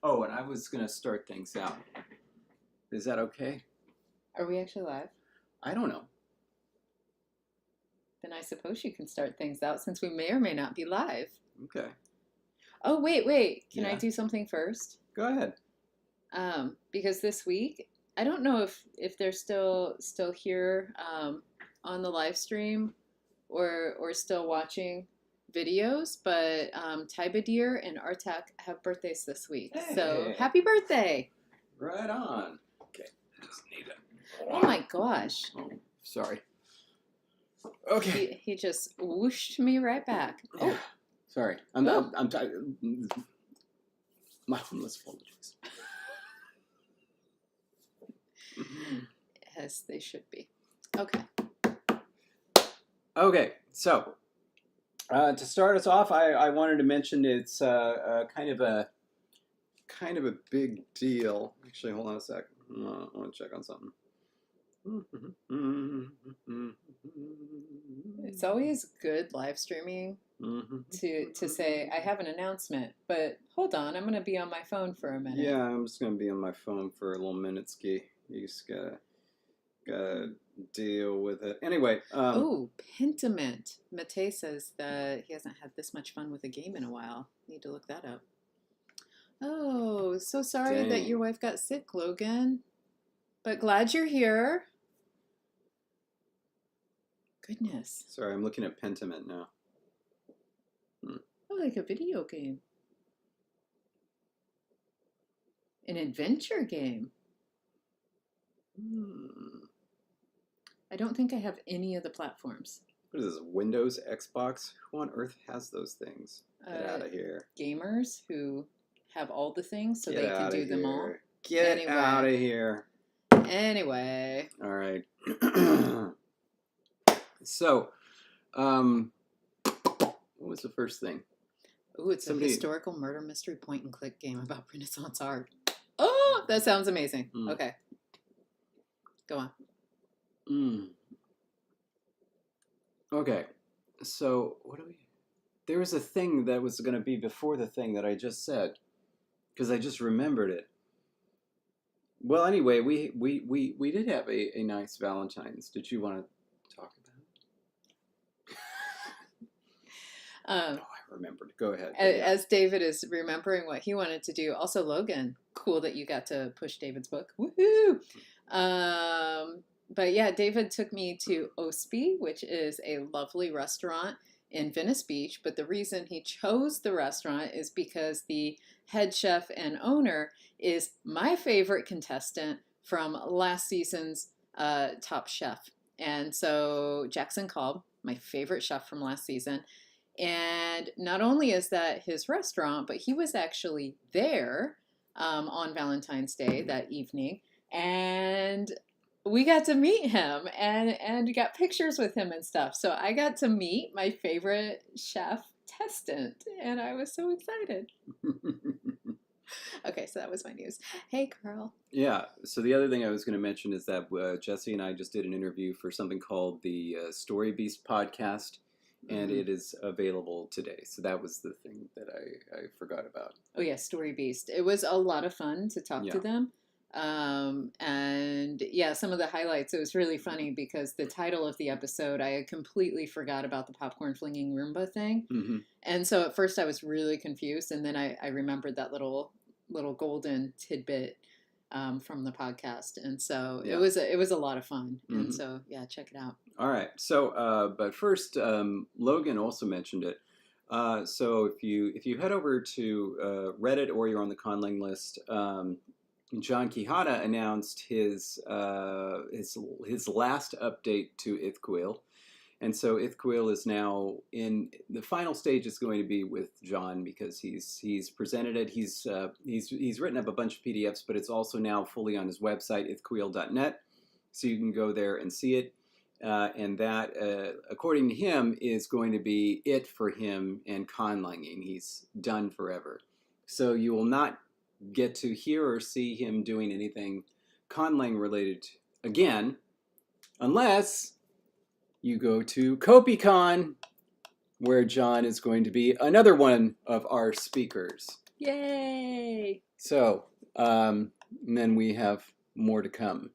Oh, and I was going to start things out. Is that okay? Are we actually live? I don't know. Then I suppose you can start things out since we may or may not be live. Okay. Oh, wait. Can I Yeah. do something first? Go ahead. Because this week, I don't know if they're still here on the live stream or still watching videos, but Tybadir and Artak have birthdays this week. Hey. So happy birthday! Right on. Okay. I just need it. Oh my gosh. Oh, sorry. Okay. He just whooshed me right back. Oh, sorry. I'm tired. My humblest apologies. As they should be. Okay. Okay. So, to start us off, I wanted to mention it's kind of a big deal. Actually, hold on a sec. I want to check on something. It's always good live streaming to say, I have an announcement, but hold on, I'm going to be on my phone for a minute. Yeah, I'm just going to be on my phone for a little minute, Ski. You just gotta deal with it. Anyway. Oh, Pentiment. Mate says that he hasn't had this much fun with a game in a while. Need to look that up. Oh, so sorry that your wife got sick, Logan. But glad you're here. Goodness. Sorry, I'm looking at Pentiment now. Oh, like a video game. An adventure game. I don't think I have any of the platforms. What is this, Windows, Xbox? Who on earth has those things? Get out of here. Gamers who have all the things so they can do them all. Get out of here. Anyway. All right. So, what was the first thing? Ooh, it's a historical murder mystery point and click game about Renaissance art. Oh, that sounds amazing. Okay. Go on. Okay. So, there was a thing that was going to be before the thing that I just said, because I just remembered it. Well, anyway, we did have a nice Valentine's. Did you want to talk about it? I remembered. Go ahead. As David is remembering what he wanted to do. Also, Logan, cool that you got to push David's book. Woohoo! But yeah, David took me to Ospi, which is a lovely restaurant in Venice Beach. But the reason he chose the restaurant is because the head chef and owner is my favorite contestant from last season's Top Chef. And so Jackson Cobb, my favorite chef from last season. And not only is that his restaurant, but he was actually there on Valentine's Day that evening. And we got to meet him and got pictures with him and stuff. So I got to meet my favorite chef testant, and I was so excited. Okay, so that was my news. Hey, Carl. Yeah, so the other thing I was going to mention is that Jesse and I just did an interview for something called the Story Beast podcast, and it is available today. So that was the thing that I forgot about. Oh, yeah, Story Beast. It was a lot of fun to talk to them. And yeah, some of the highlights, it was really funny because the title of the episode, I had completely forgot about the popcorn flinging Roomba thing. And so at first I was really confused, and then I remembered that little golden tidbit from the podcast, and so it was a lot of fun. And so yeah, check it out. All right, so but first, Logan also mentioned it. So if you head over to Reddit or you're on the Conlang list, John Quijada announced his last update to Ithquil, and so Ithquil is now in the final stage. Is going to be with John because he's presented it. He's written up a bunch of PDFs, but it's also now fully on his website ithquil.net, so you can go there and see it. And that, according to him, is going to be it for him and conlanging. He's done forever, so you will not get to hear or see him doing anything conlang related again, unless you go to CopyCon, where John is going to be another one of our speakers. Yay! So, and then we have more to come.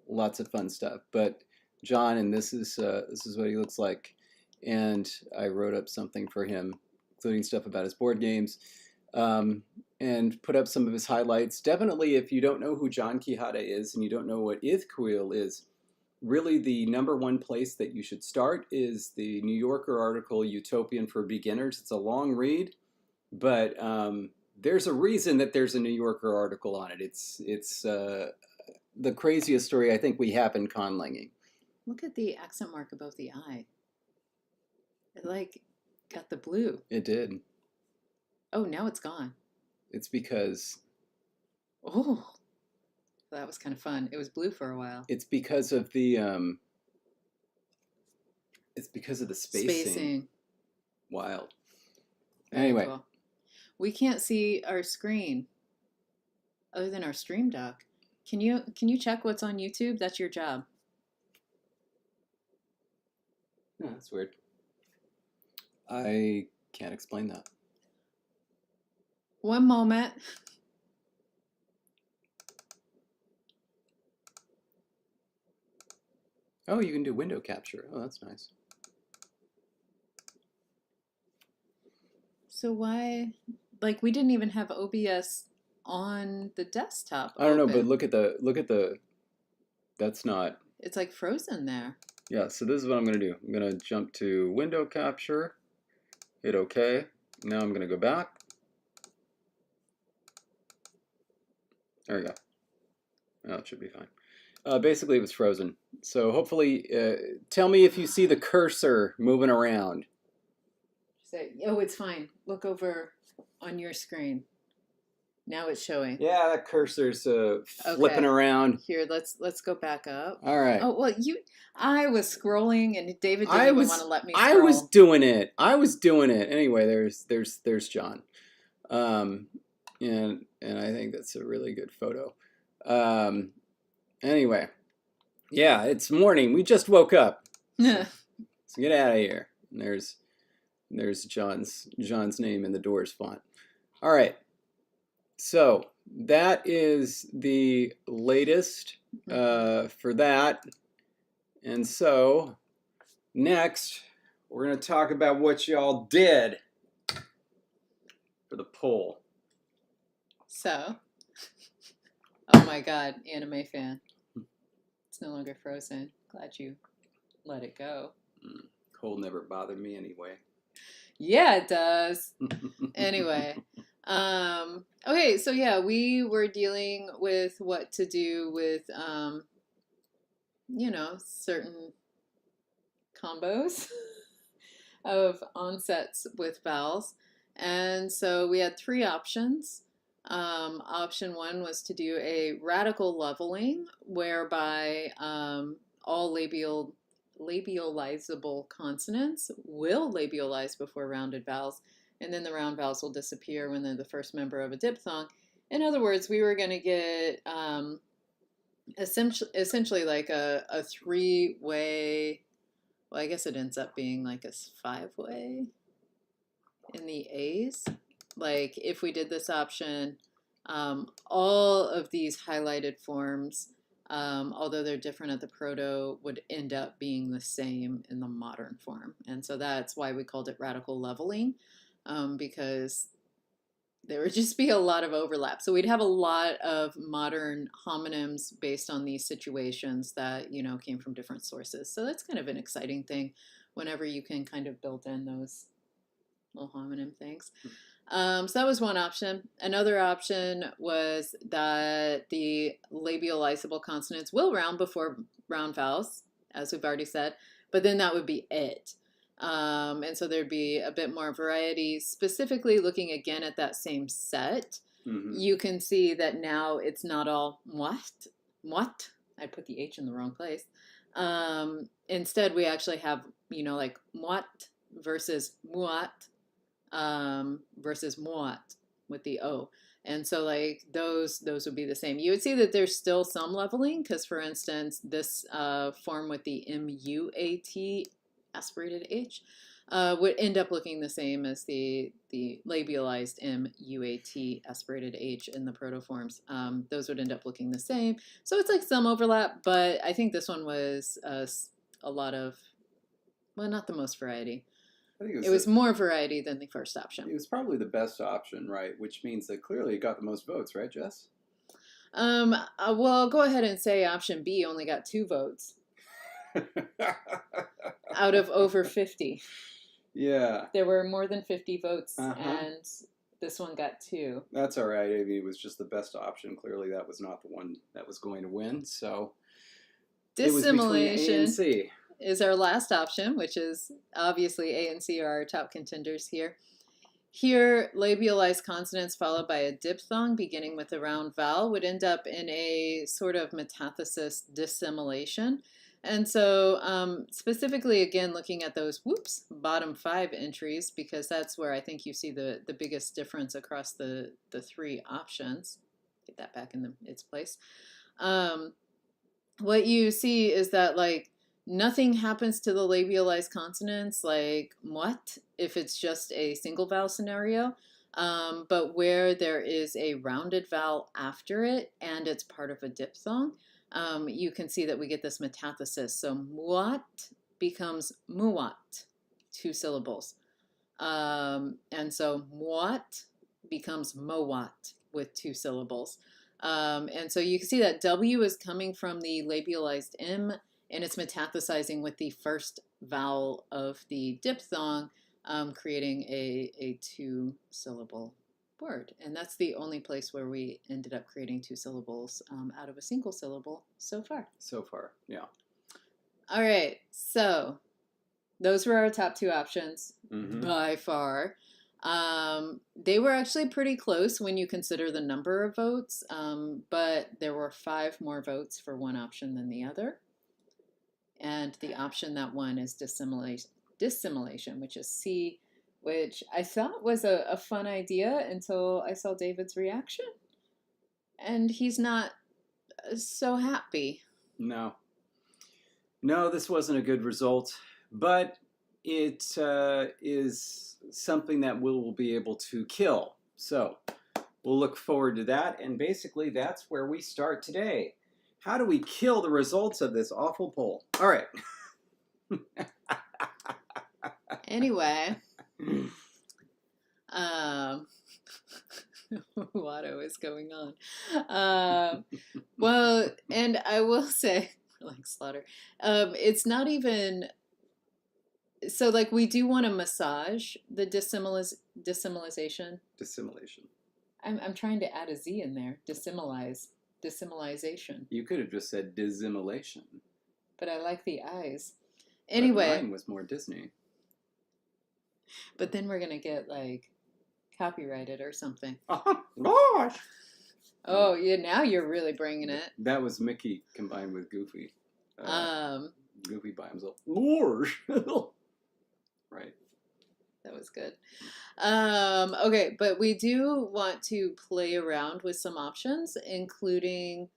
Lots of fun stuff. But John, and this is what he looks like. And I wrote up something for him, including stuff about his board games, and put up some of his highlights. Definitely, if you don't know who John Quijada is and you don't know what Ithquil is, really the number one place that you should start is the New Yorker article Utopian for Beginners. It's a long read, but there's a reason that there's a New Yorker article on it. It's the craziest story I think we have in conlanging. Look at the accent mark above the I. It like got the blue. It did. Oh, now it's gone. It's because... Oh, that was kind of fun. It was blue for a while. It's because of the spacing. Wild. Anyway. Cool. We can't see our screen other than our stream dock. Can you check what's on YouTube? That's your job. No, that's weird. I can't explain that. One moment. Oh, you can do window capture. Oh, that's nice. So why, like, we didn't even have OBS on the desktop. I don't know, but look at the, that's not. It's like frozen there. Yeah, so this is what I'm going to do. I'm going to jump to window capture, hit OK. Now I'm going to go back. There we go. Oh, it should be fine. Basically, it was frozen. So hopefully, tell me if you see the cursor moving around. Say, oh, it's fine. Look over on your screen. Now it's showing. Yeah, that cursor's flipping around. Here, let's go back up. All right. Oh well, I was scrolling, and David didn't even want to let me scroll. I was doing it. Anyway, there's John, and I think that's a really good photo. Anyway, yeah, it's morning. We just woke up. So get out of here. And there's John's name in the doors font. All right. So that is the latest for that. And so next, we're going to talk about what y'all did for the poll. So, oh my God, anime fan. It's no longer frozen. Glad you let it go. Cold never bothered me anyway. Yeah, it does. Anyway. Okay, so yeah, we were dealing with what to do with, certain combos of onsets with vowels. And so we had three options. Option one was to do a radical leveling, whereby all labializable consonants will labialize before rounded vowels, and then the round vowels will disappear when they're the first member of a diphthong. In other words, we were going to get essentially like a three-way, well, I guess it ends up being like a five-way in the A's. Like if we did this option, all of these highlighted forms, although they're different at the proto, would end up being the same in the modern form. And so that's why we called it radical leveling, because there would just be a lot of overlap. So we'd have a lot of modern homonyms based on these situations that, came from different sources. So that's kind of an exciting thing whenever you can kind of build in those little homonym things. So that was one option. Another option was that the labializable consonants will round before round vowels, as we've already said, but then that would be it. And so there'd be a bit more variety, specifically looking again at that same set. Mm-hmm. You can see that now it's not all moi. I put the H in the wrong place. Instead, we actually have, like moit versus muat, versus moat with the O. And so like those would be the same. You would see that there's still some leveling because, for instance, this form with the MUAT aspirated H, would end up looking the same as the labialized M, UAT, aspirated H in the protoforms. Those would end up looking the same. So it's like some overlap, but I think this one was a lot of, well, not the most variety. I think it was more variety than the first option. It was probably the best option, right? Which means that clearly it got the most votes, right, Jess? Well, go ahead and say option B only got 2 votes out of over 50. Yeah. There were more than 50 votes, and this one got 2. That's all right. I mean, it was just the best option. Clearly, that was not the one that was going to win. So, dissimilation A and C is our last option, which is obviously A and C are our top contenders here. Here, labialized consonants followed by a diphthong beginning with a round vowel would end up in a sort of metathesis dissimilation. And so specifically, again, looking at those, bottom 5 entries, because that's where I think you see the biggest difference across the 3 options. Get that back in its place. What you see is that, like, nothing happens to the labialized consonants, like what, if it's just a single vowel scenario. But where there is a rounded vowel after it and it's part of a diphthong, you can see that we get this metathesis. So muat becomes muat, 2 syllables. And so muat becomes mowat with 2 syllables. And so you can see that W is coming from the labialized M, and it's metathesizing with the first vowel of the diphthong, creating a 2-syllable word. And that's the only place where we ended up creating 2 syllables out of a single syllable so far. So far, yeah. All right, so those were our top 2 options by far. They were actually pretty close when you consider the number of votes, but there were 5 more votes for one option than the other. And the option that won is dissimilation, which is C, which I thought was a fun idea until I saw David's reaction. And he's not so happy. No, this wasn't a good result, but it is something that we'll be able to kill. So we'll look forward to that. And basically, that's where we start today. How do we kill the results of this awful poll? All right. Anyway, Watto is going on. Well, and I will say, like Slaughter, it's not even... So, like, we do want to massage the dissimilization. Dissimilation. I'm trying to add a Z in there. Dissimilization. You could have just said dissimilation. But I like the eyes. Anyway. But mine was more Disney. But then we're going to get, like, copyrighted or something. Oh, gosh! Oh, yeah, now you're really bringing it. That was Mickey combined with Goofy. Goofy by himself. Right. That was good. Okay, but we do want to play around with some options, including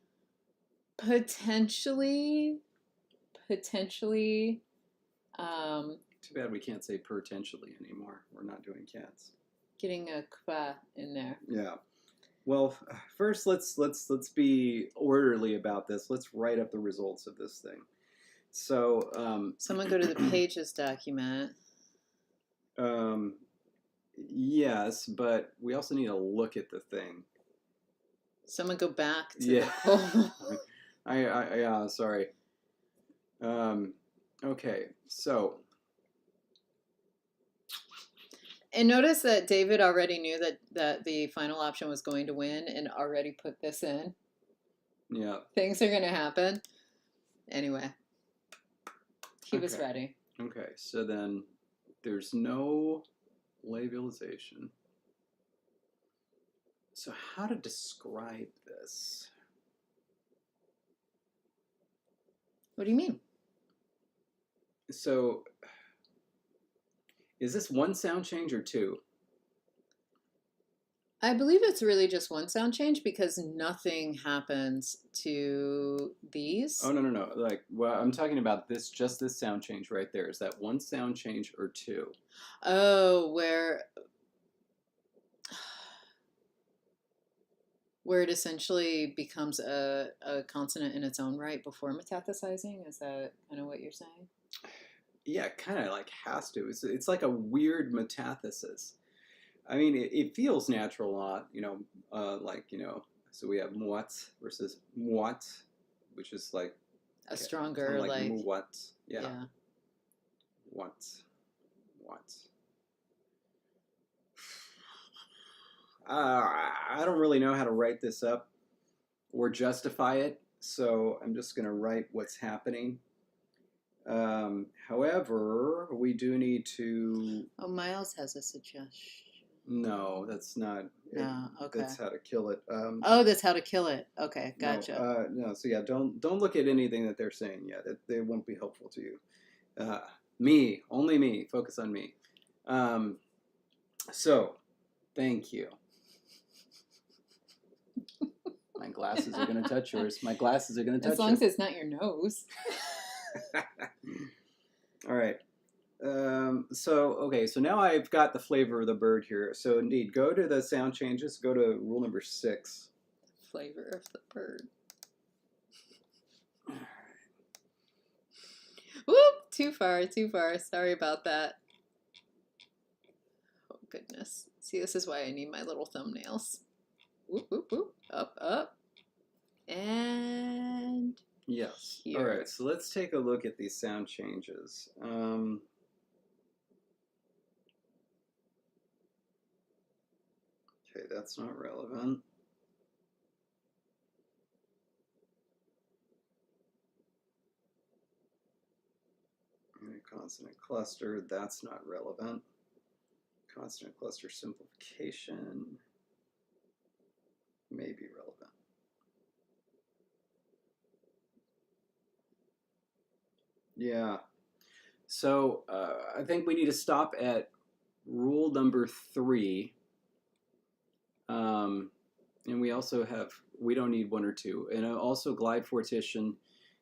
potentially, too bad we can't say potentially anymore. We're not doing cats. Getting a kwa in there. Yeah. Well, first let's be orderly about this. Let's write up the results of this thing. So someone go to the pages document. Yes, but we also need to look at the thing. Someone go back to the poll. Yeah, sorry. Okay, so. And notice that David already knew that the final option was going to win and already put this in. Yeah. Things are going to happen. Anyway, he was ready. Okay, so then there's no labialization. So how to describe this? What do you mean? So is this one sound change or 2? I believe it's really just one sound change because nothing happens to these. Oh, no. Like, well, I'm talking about just this sound change right there. Is that one sound change or two? Oh, where it essentially becomes a consonant in its own right before metathesizing? Is that kind of what you're saying? Yeah, kind of like has to. It's like a weird metathesis. I mean, it feels natural a lot, like, so we have muat versus muat, which is like A kind of stronger, like like, muat. Yeah, yeah. what, what. I don't really know how to write this up or justify it, so I'm just going to write what's happening. However, we do need to. Oh, Miles has a suggestion. No, that's not. No, okay. That's how to kill it. Oh, that's how to kill it. Okay, gotcha. No. So yeah, don't look at anything that they're saying yet. They won't be helpful to you. Me, only me. Focus on me. So, thank you. My glasses are going to touch yours. My glasses are going to touch As long as it's not your nose. All right. So now I've got the flavor of the bird here. So indeed, go to the sound changes. Go to rule number 6. Flavor of the bird. Whoop! Too far. Sorry about that. Oh, goodness. See, this is why I need my little thumbnails. Whoop, whoop, whoop. Up. And Yes. here. All right. So let's take a look at these sound changes. Okay, that's not relevant. And a consonant cluster, that's not relevant. Consonant cluster simplification may be relevant. Yeah. So I think we need to stop at rule number 3. And we also we don't need 1 or 2. And also glide fortition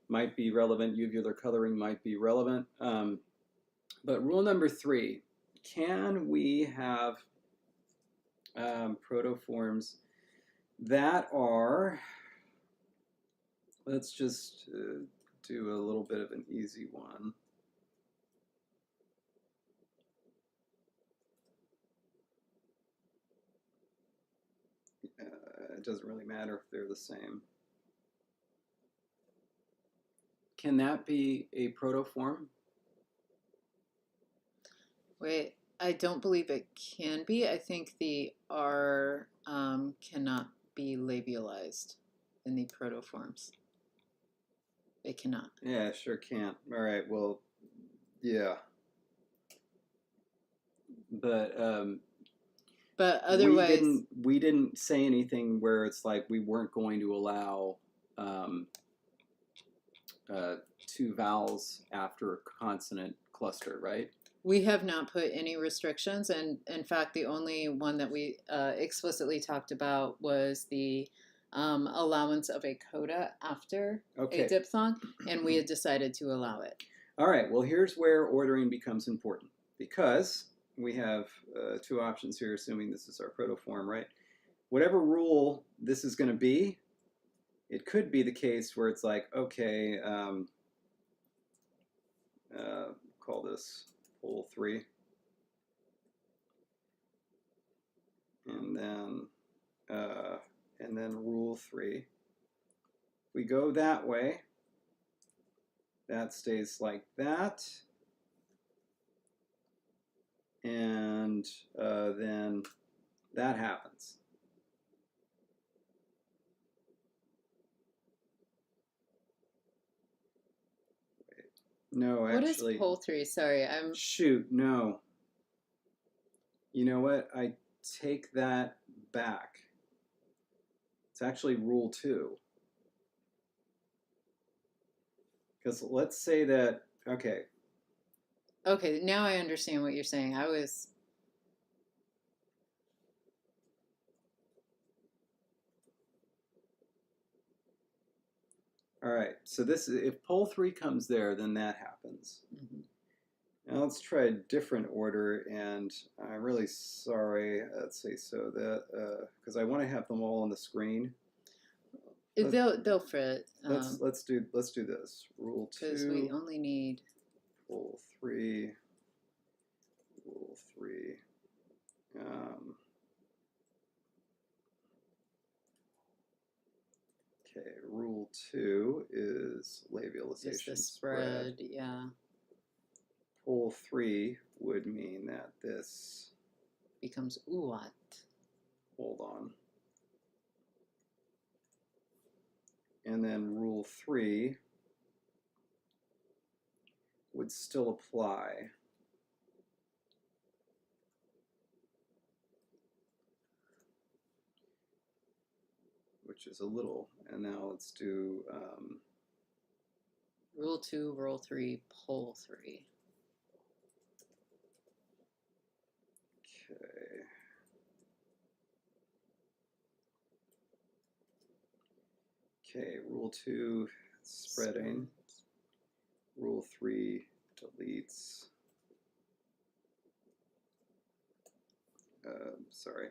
might be relevant. Uvular coloring might be relevant. But rule number 3, can we have protoforms that are, let's just do a little bit of an easy one. It doesn't really matter if they're the same. Can that be a protoform? Wait, I don't believe it can be. I think the R cannot be labialized in the protoforms. It cannot. Yeah, sure can't. All right, well, yeah. But otherwise, we didn't say anything where it's like we weren't going to allow 2 vowels after a consonant cluster, right? we have not put any restrictions, and in fact, the only one that we explicitly talked about was the allowance of a coda after a diphthong, and we had decided to allow it. All right, well, here's where ordering becomes important, because we have 2 options here, assuming this is our protoform, right? Whatever rule this is going to be, it could be the case where it's like, okay, call this rule 3, and then rule 3. We go that way. That stays like that, and then that happens. Wait. No, what actually. What is pole 3? Sorry, I'm. Shoot, no. You know what? I take that back. It's actually rule 2. Because let's say that, okay. Okay, now I understand what you're saying. I was. All right, so this if pole 3 comes there, then that happens. Mm-hmm. Now let's try a different order, and I'm really sorry. Let's see, so that because I want to have them all on the screen. They'll fit. Let's do this. Rule 2. Because we only need Rule 3. Rule 3. Okay, rule 2 is labialization just the spread. Yeah. Rule 3 would mean that this becomes uat. Hold on. And then rule 3 would still apply. Which is a little, and now let's do rule 2, rule 3, pole 3. Okay. Okay, rule 2, spreading. Rule 3, deletes. Sorry.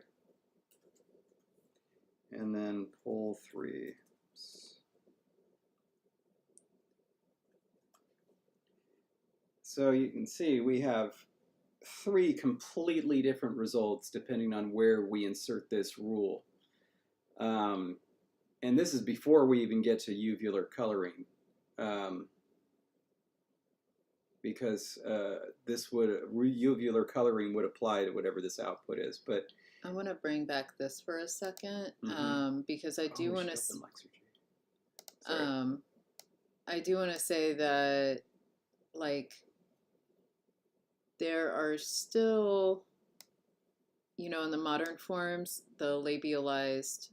And then pole 3. So you can see we have 3 completely different results depending on where we insert this rule. And this is before we even get to uvular coloring. Because this would uvular coloring would apply to whatever this output is. But I want to bring back this for a second, because I do want to. I do want to say that, like, there are still, in the modern forms, the labialized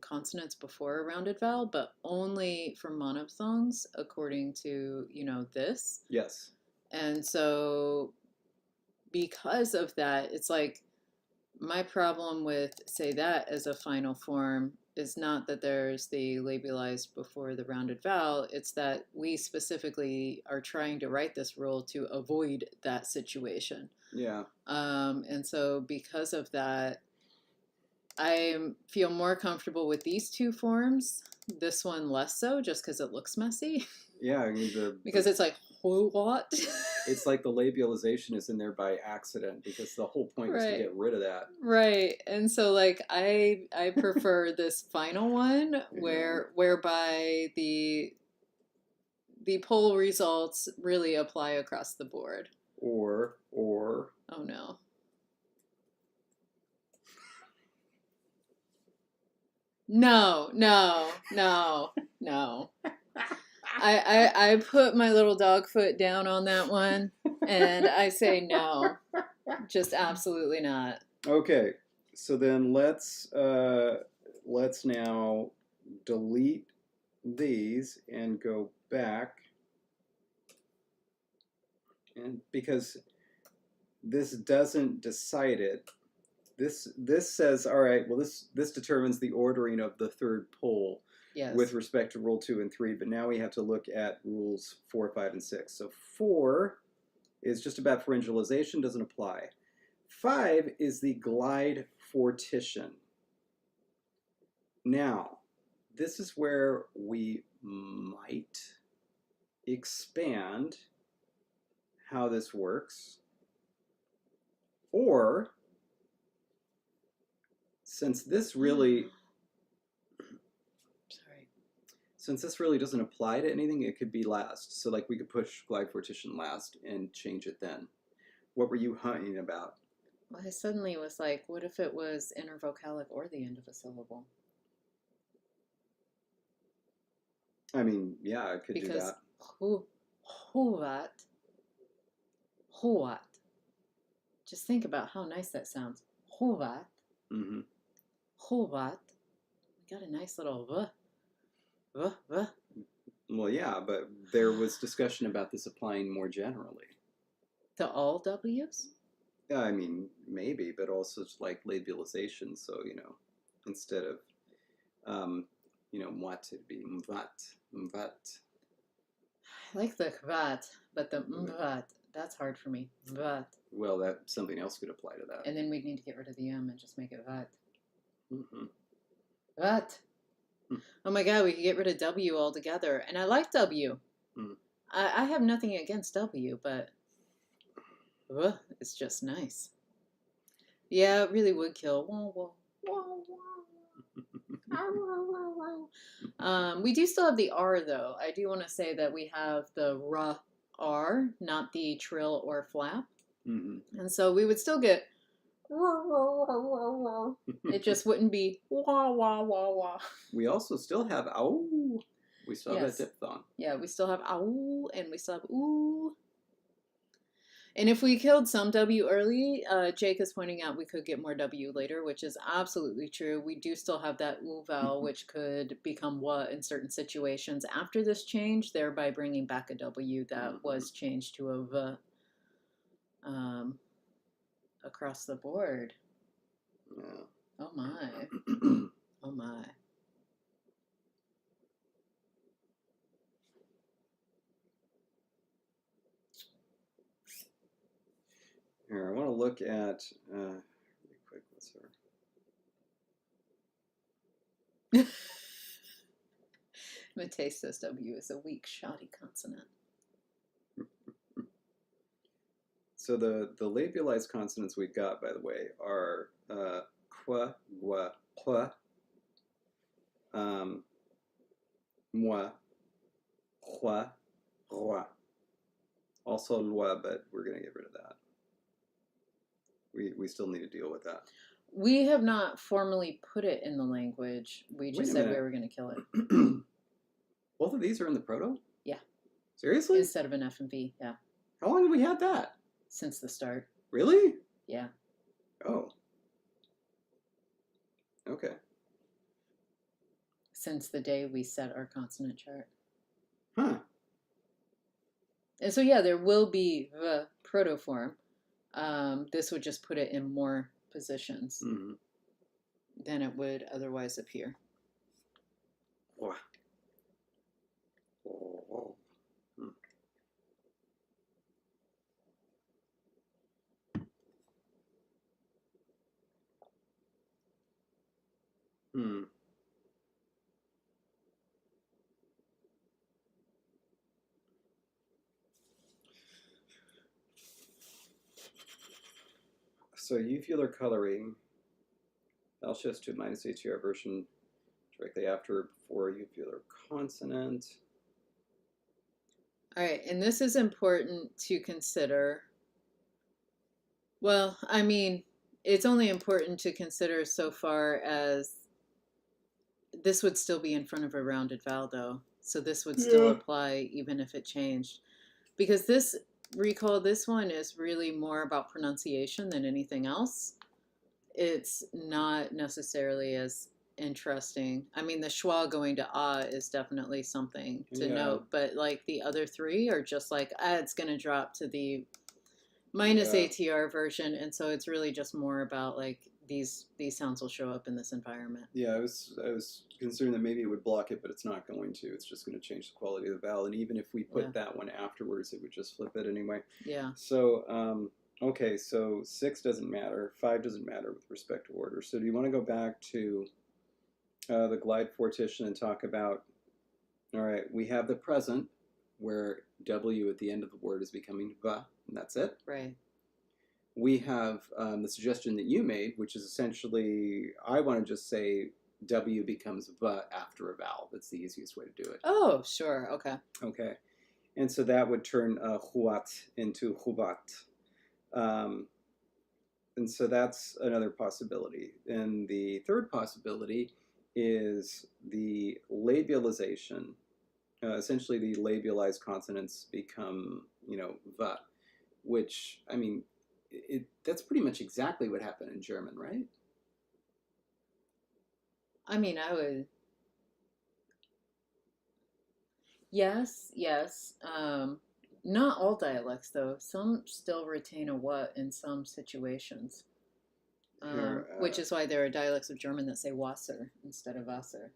consonants before a rounded vowel, but only for monophthongs, according to, this. Yes. And so because of that, it's like my problem with, say, that as a final form is not that there's the labialized before the rounded vowel, it's that we specifically are trying to write this rule to avoid that situation. Yeah. And so because of that, I feel more comfortable with these 2 forms. This one less so, just because it looks messy. Yeah, I mean because it's like, what? It's like the labialization is in there by accident, because the whole point was to get rid of that. Right. And so, like, I prefer this final one whereby the poll results really apply across the board. Or oh no. No. I put my little dog foot down on that one, and I say no. Just absolutely not. Okay, so then let's now delete these and go back, and because this doesn't decide it, this says, all right, well this determines the ordering of the third pole. Yes. With respect to rule 2 and 3, but now we have to look at rules 4, 5, and 6. So 4 is just about pharyngealization, doesn't apply. 5 is the glide fortition. Now, this is where we might expand how this works, or since this really doesn't apply to anything, it could be last. So like we could push glide fortition last and change it then. What were you hunting about? Well, I suddenly was like, what if it was intervocalic or the end of a syllable? I mean, yeah, I could do that. Huvat. Just think about how nice that sounds. Huvat. Mm-hmm. Huvat. We got a nice little Well, yeah, but there was discussion about this applying more generally. To all W's? Yeah, I mean, maybe, but also like labialization. So, instead of, mwat, it'd be mvat, mvat. I like the kvat, but the mvat, that's hard for me. Vat. Well, that something else could apply to that. And then we need to get rid of the M and just make it vat. Mm-hmm. Vat. Oh my God, we could get rid of W altogether. And I like W. I have nothing against W, but it's just nice. Yeah, it really would kill. We do still have the R, though. I do want to say that we have the R, not the trill or flap. Mm-hmm. And so we would still get it just wouldn't be wah, wah, wah, wah. We also still have ow. We still have that diphthong. Yeah, we still have ow, and we still have ooh. And if we killed some W early, Jake is pointing out we could get more W later, which is absolutely true. We do still have that oo vowel, which could become wa in certain situations after this change, thereby bringing back a W that was changed to a v across the board. Yeah. Oh my. Oh my. Here, I want to look at really quick. What's her? Matei says W is a weak, shoddy consonant. So the labialized consonants we got, by the way, are qua, gua, pla, moi, hua, roi. Also loi, but we're going to get rid of that. We still need to deal with that. We have not formally put it in the language. We just said we were going to kill it. Both of these are in the proto? Yeah. Seriously? Instead of an F and V, yeah. How long have we had that? Since the start. Really? Yeah. Oh. Okay. Since the day we set our consonant chart. Huh. And so, yeah, there will be the protoform. This would just put it in more positions than it would otherwise appear. Wow. Oh. So uvular coloring, L-shift to minus ATR version directly after before uvular consonant. All right, and this is important to consider. Well, I mean, it's only important to consider so far as this would still be in front of a rounded vowel, though. So this would still apply even if it changed. Because this, recall, this one is really more about pronunciation than anything else. It's not necessarily as interesting. I mean, the schwa going to ah is definitely something to note, but like the other three are just like, it's going to drop to the minus ATR version, and so it's really just more about like these sounds will show up in this environment. Yeah, I was concerned that maybe it would block it, but it's not going to. It's just going to change the quality of the vowel, and even if we put that one afterwards, it would just flip it anyway. Yeah. So okay, so 6 doesn't matter, 5 doesn't matter with respect to order. So do you want to go back to the glide fortition and talk about? All right, we have the present where W at the end of the word is becoming va, and that's it. Right. We have the suggestion that you made, which is essentially, I want to just say W becomes va after a vowel. That's the easiest way to do it. Oh, sure. Okay. Okay. And so that would turn huat into hubat. And so that's another possibility. And the third possibility is the labialization. Essentially, the labialized consonants become, va, which, I mean, that's pretty much exactly what happened in German, right? I mean, I would. Yes. Not all dialects, though. Some still retain a what in some situations. Which is why there are dialects of German that say Wasser instead of Wasser.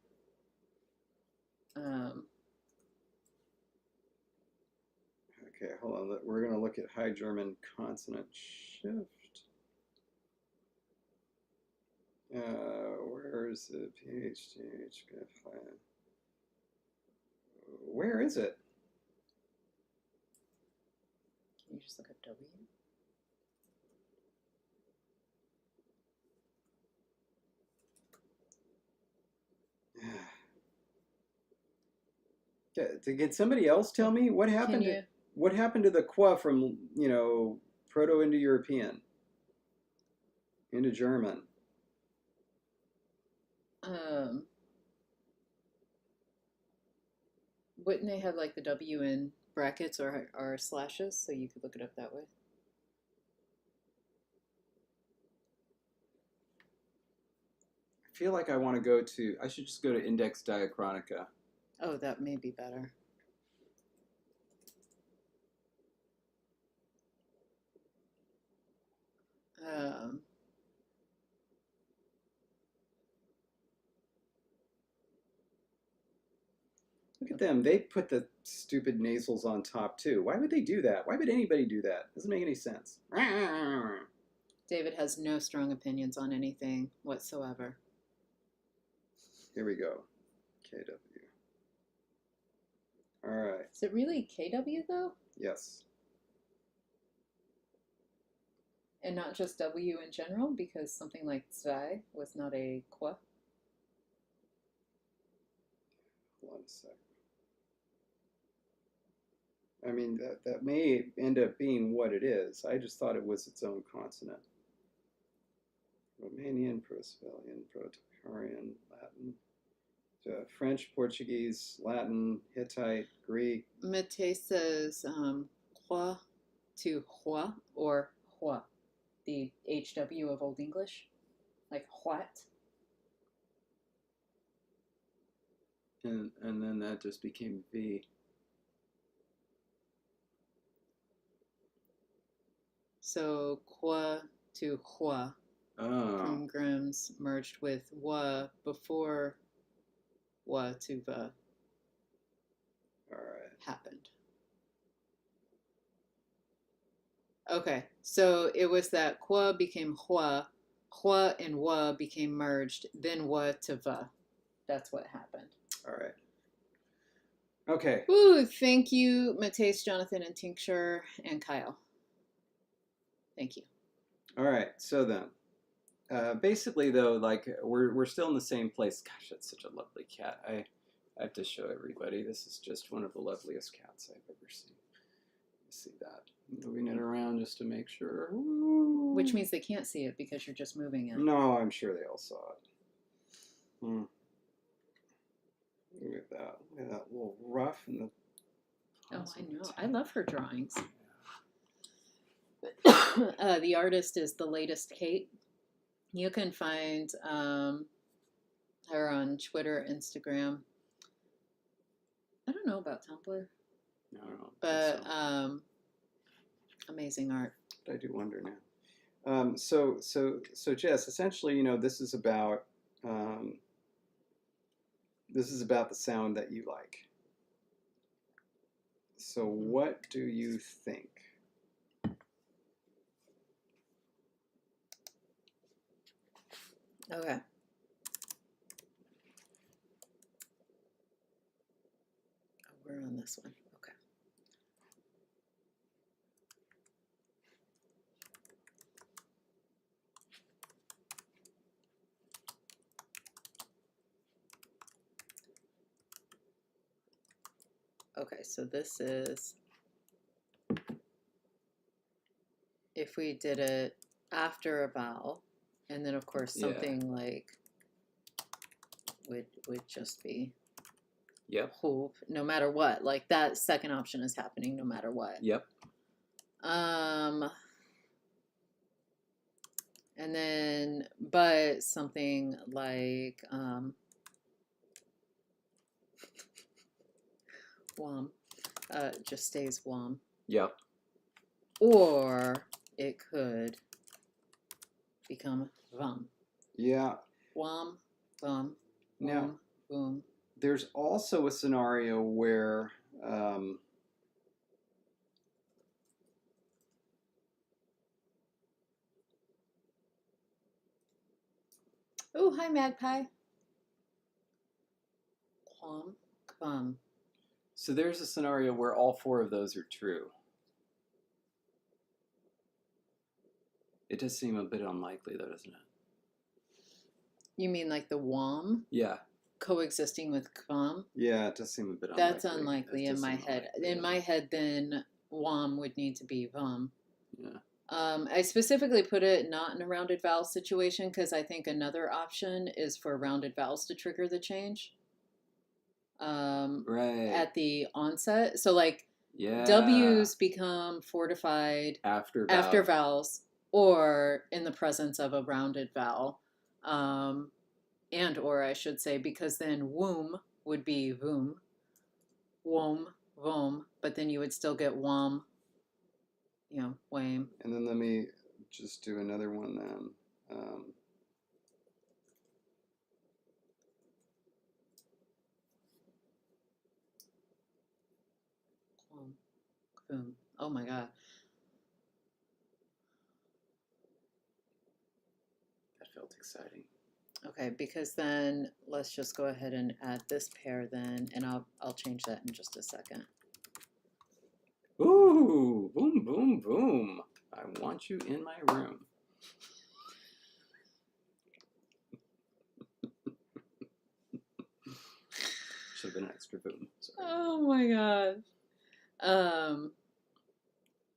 Okay, hold on. We're going to look at High German consonant shift. Where is the PHTH? Where is it? Can you just look up W? Can somebody else tell me what happened? What happened to the qua from Proto-Indo-European into German? Wouldn't they have like the W in brackets or slashes, so you could look it up that way? I feel like I want to go to. I should just go to Index Diachronica. Oh, that may be better. Look at them. They put the stupid nasals on top too. Why would they do that? Why would anybody do that? Doesn't make any sense. David has no strong opinions on anything whatsoever. Here we go. KW. All right. Is it really KW though? Yes. And not just W in general, because something like zwei was not a qua. Hold on a sec. I mean, that may end up being what it is. I just thought it was its own consonant. Romanian, Proto-Siberian, Proto-Hurrian, Latin, French, Portuguese, Latin, Hittite, Greek. Mate says hua to hua or hua, the HW of Old English, like what. And then that just became V. So qua to hua from Grimm's merged with wa before wa to va. All right. Happened. Okay, so it was that qua became hua and wa became merged, then wa to va. That's what happened. All right. Okay. Ooh, thank you, Mateus, Jonathan, and Tincture, and Kyle. Thank you. All right. So then, basically, though, like we're still in the same place. Gosh, that's such a lovely cat. I have to show everybody. This is just one of the loveliest cats I've ever seen. You see that? Moving it around just to make sure. Ooh. Which means they can't see it because you're just moving it. No, I'm sure they all saw it. Look at that. Look at that little ruff and the. Oh, I know. I love her drawings. The artist is The Latest Kate. You can find her on Twitter, Instagram. I don't know about Tumblr. No, but amazing art. But I do wonder now. So Jess, essentially, this is about the sound that you like. So what do you think? Okay. Oh, we're on this one. Okay. Okay, so this is, if we did it after a vowel, and then of course something like would just be hoop, no matter what. Like that second option is happening no matter what. Yep. And then, but something like wom, just stays wom. Yep. Or it could become vom. Yeah. Wom, vom, Now, boom. there's also a scenario where Oh, hi, Magpie. Quam, quam. so there's a scenario where all four of those are true. It does seem a bit unlikely, though, doesn't it? You mean like the wam Yeah. coexisting with quam? Yeah, it does seem a bit That's unlikely. unlikely in my head. In my head, then wam would need to be vam. Yeah. I specifically put it not in a rounded vowel situation because I think another option is for rounded vowels to trigger the change Right. at the onset. So like Yeah. W's become fortified after vowels or in the presence of a rounded vowel. And or I should say, because then womb would be voom, wom, vom, but then you would still get wom, you know, wame. And then let me just do another one then. Boom. Oh my god. That felt exciting. Okay, because then let's just go ahead and add this pair then, and I'll change that in just a second. Ooh, boom, boom, boom. I want you in my room. Should have been an extra boom. Sorry. Oh my god.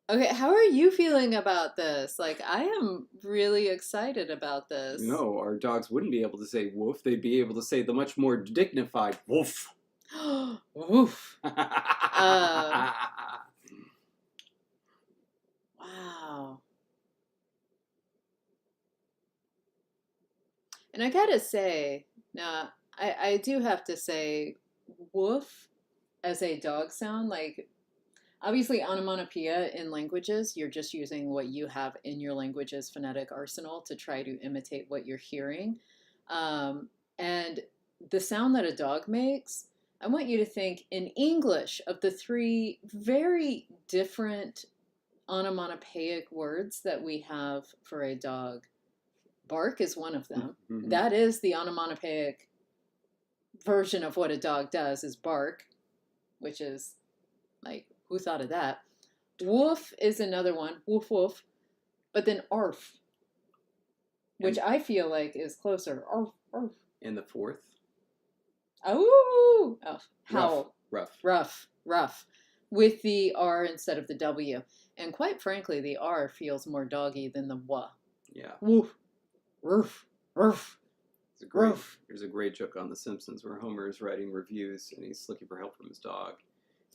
Okay, how are you feeling about this? Like, I am really excited about this. No, our dogs wouldn't be able to say woof. They'd be able to say the much more dignified woof. Woof. Wow. And I gotta say, now, I do have to say, woof as a dog sound, like, obviously, onomatopoeia in languages, you're just using what you have in your language's phonetic arsenal to try to imitate what you're hearing. And the sound that a dog makes, I want you to think in English of the three very different onomatopoeic words that we have for a dog. Bark is one of them. Mm-hmm. That is the onomatopoeic version of what a dog does, is bark, which is like, who thought of that? Woof is another one. Woof woof. But then arf, which I feel like is closer. Arf, arf. In the fourth? Oh, howl. Rough. Rough. With the R instead of the W. And quite frankly, the R feels more doggy than the W. Yeah. Woof. Roof. Roof. There's a great joke on The Simpsons where Homer is writing reviews and he's looking for help from his dog.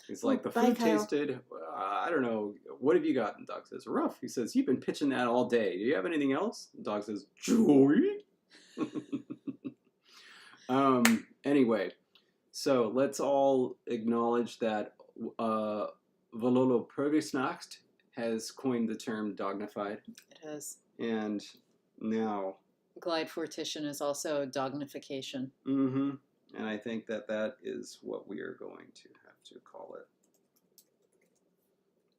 He's like, the food tasted, I don't know, what have you got? And the dog says, rough. He says, you've been pitching that all day. Do you have anything else? The dog says, Joey. Anyway, so let's all acknowledge that Vololo Progesnacht has coined the term dognified. It has. And now... Glide fortition is also dognification. Mm-hmm. And I think that is what we are going to have to call it.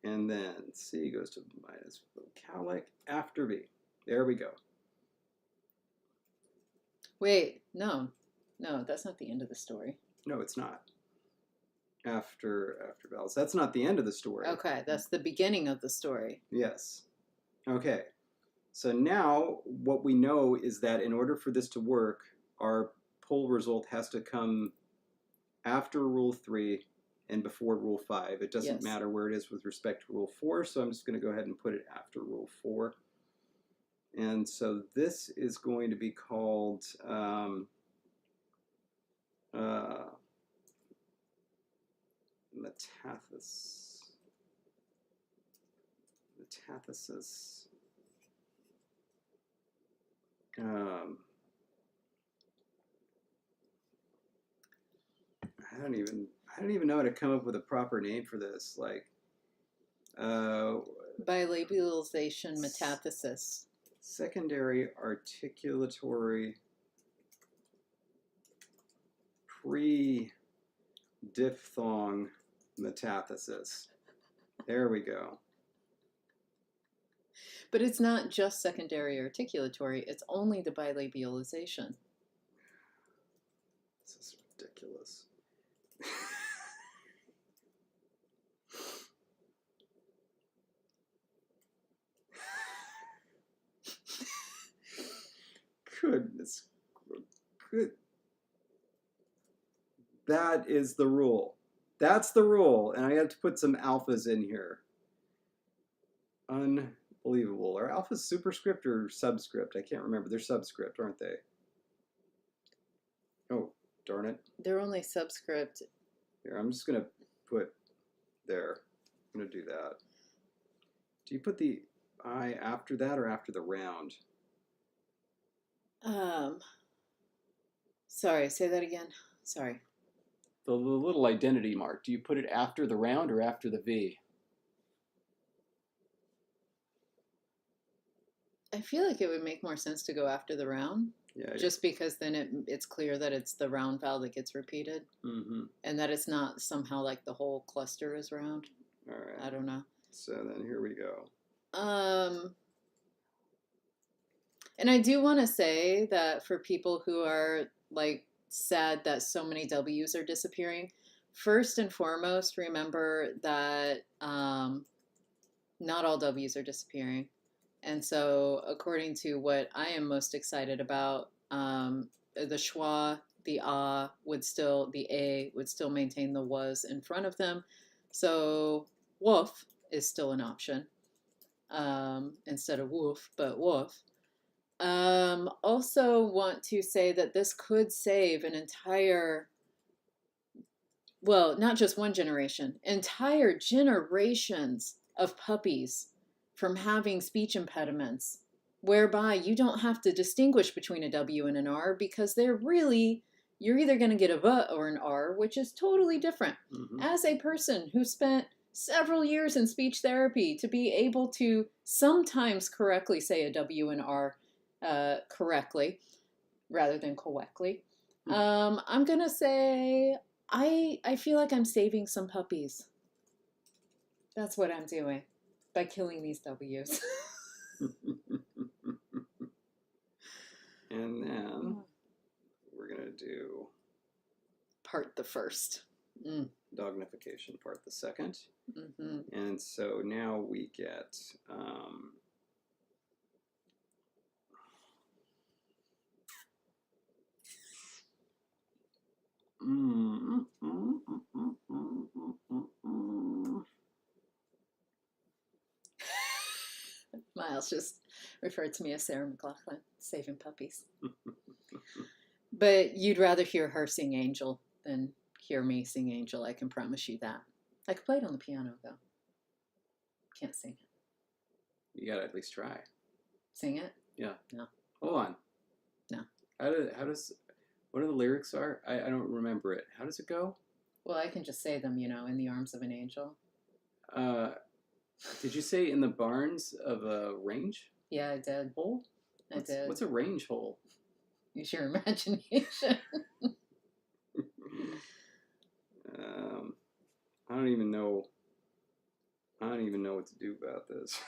And then C goes to minus vocalic after B. There we go. Wait, no, that's not the end of the story. No, it's not. After vowels. That's not the end of the story. Okay, that's the beginning of the story. Yes. Okay. So now what we know is that in order for this to work, our poll result has to come after Rule 3 and before Rule 5. It doesn't matter where it is with respect to Rule 4, so I'm just going to go ahead and put it after Rule 4. And so this is going to be called metathesis. I don't even know how to come up with a proper name for this. Like, bilabialization metathesis. Secondary articulatory pre-diphthong metathesis. There we go. But it's not just secondary articulatory, it's only the bilabialization. This is ridiculous. Goodness. Good. That is the rule. That's the rule. And I have to put some alphas in here. Unbelievable. Are alphas superscript or subscript? I can't remember. They're subscript, aren't they? Oh, darn it. They're only subscript. Here, I'm just going to put there. I'm going to do that. Do you put the I after that or after the round? Sorry, say that again. Sorry. The little identity mark, do you put it after the round or after the V? I feel like it would make more sense to go after the round. Yeah. Just because then it's clear that it's the round vowel that gets repeated. Mm-hmm. And that it's not somehow like the whole cluster is round. All right. I don't know. So then here we go. And I do want to say that for people who are like sad that so many W's are disappearing, first and foremost, remember that not all W's are disappearing. And so according to what I am most excited about, the schwa, the the a would still maintain the was in front of them. So woof is still an option instead of woof, but woof. Also want to say that this could save an entire, well, not just one generation, entire generations of puppies from having speech impediments, whereby you don't have to distinguish between a W and an R because they're really, you're either going to get a V or an R, which is totally different. Mm-hmm. As a person who spent several years in speech therapy to be able to sometimes correctly say a W and R correctly rather than correctly, I'm going to say I feel like I'm saving some puppies. That's what I'm doing by killing these W's. And then we're going to do part the first. Dognification part the second. Mm-hmm. And so now we get Miles just referred to me as Sarah McLachlan, saving puppies. But you'd rather hear her sing Angel than hear me sing Angel, I can promise you that. I could play it on the piano, though. Can't sing it. You gotta at least try. Sing it? Yeah. No. Hold on. No. How does, what are the lyrics are? I don't remember it. How does it go? Well, I can just say them, in the arms of an angel. Did you say in the barns of a range? Yeah, I did. Hole? I did. What's a range hole? Use your imagination. I don't even know what to do about this.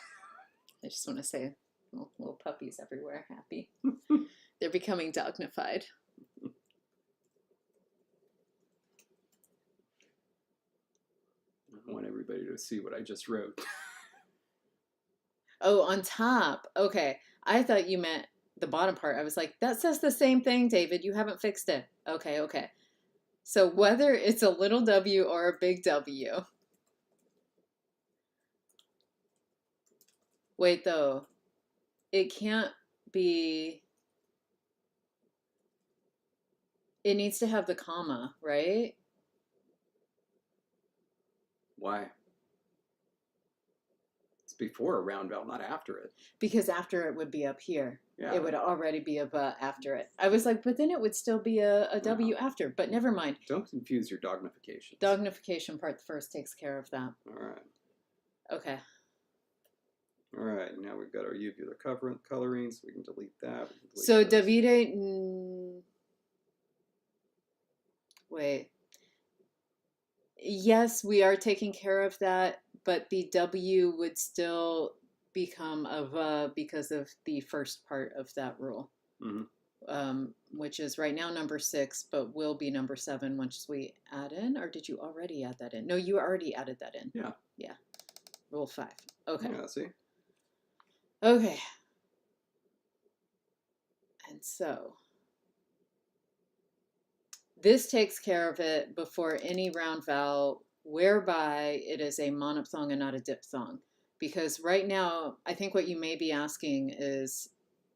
I just want to say, little puppies everywhere, happy. They're becoming dognified. I want everybody to see what I just wrote. Oh, on top. Okay. I thought you meant the bottom part. I was like, that says the same thing, David. You haven't fixed it. Okay. So whether it's a little W or a big W. Wait, though. It can't be... It needs to have the comma, right? Why? It's before a round vowel, not after it. Because after it would be up here. Yeah. It would already be a after it. I was like, but then it would still be a W after. But never mind. Don't confuse your dognification. Dognification part first takes care of that. All right. Okay. All right. Now we've got our uvular coloring, so we can delete that. So Davide... Wait. Yes, we are taking care of that, but the W would still become a V because of the first part of that rule, Hmm. which is right now number 6, but will be number 7 once we add in. Or did you already add that in? No, you already added that in. Yeah. Yeah. Rule 5. Okay. Yeah, see? Okay. And so this takes care of it before any round vowel, whereby it is a monophthong and not a diphthong. Because right now, I think what you may be asking is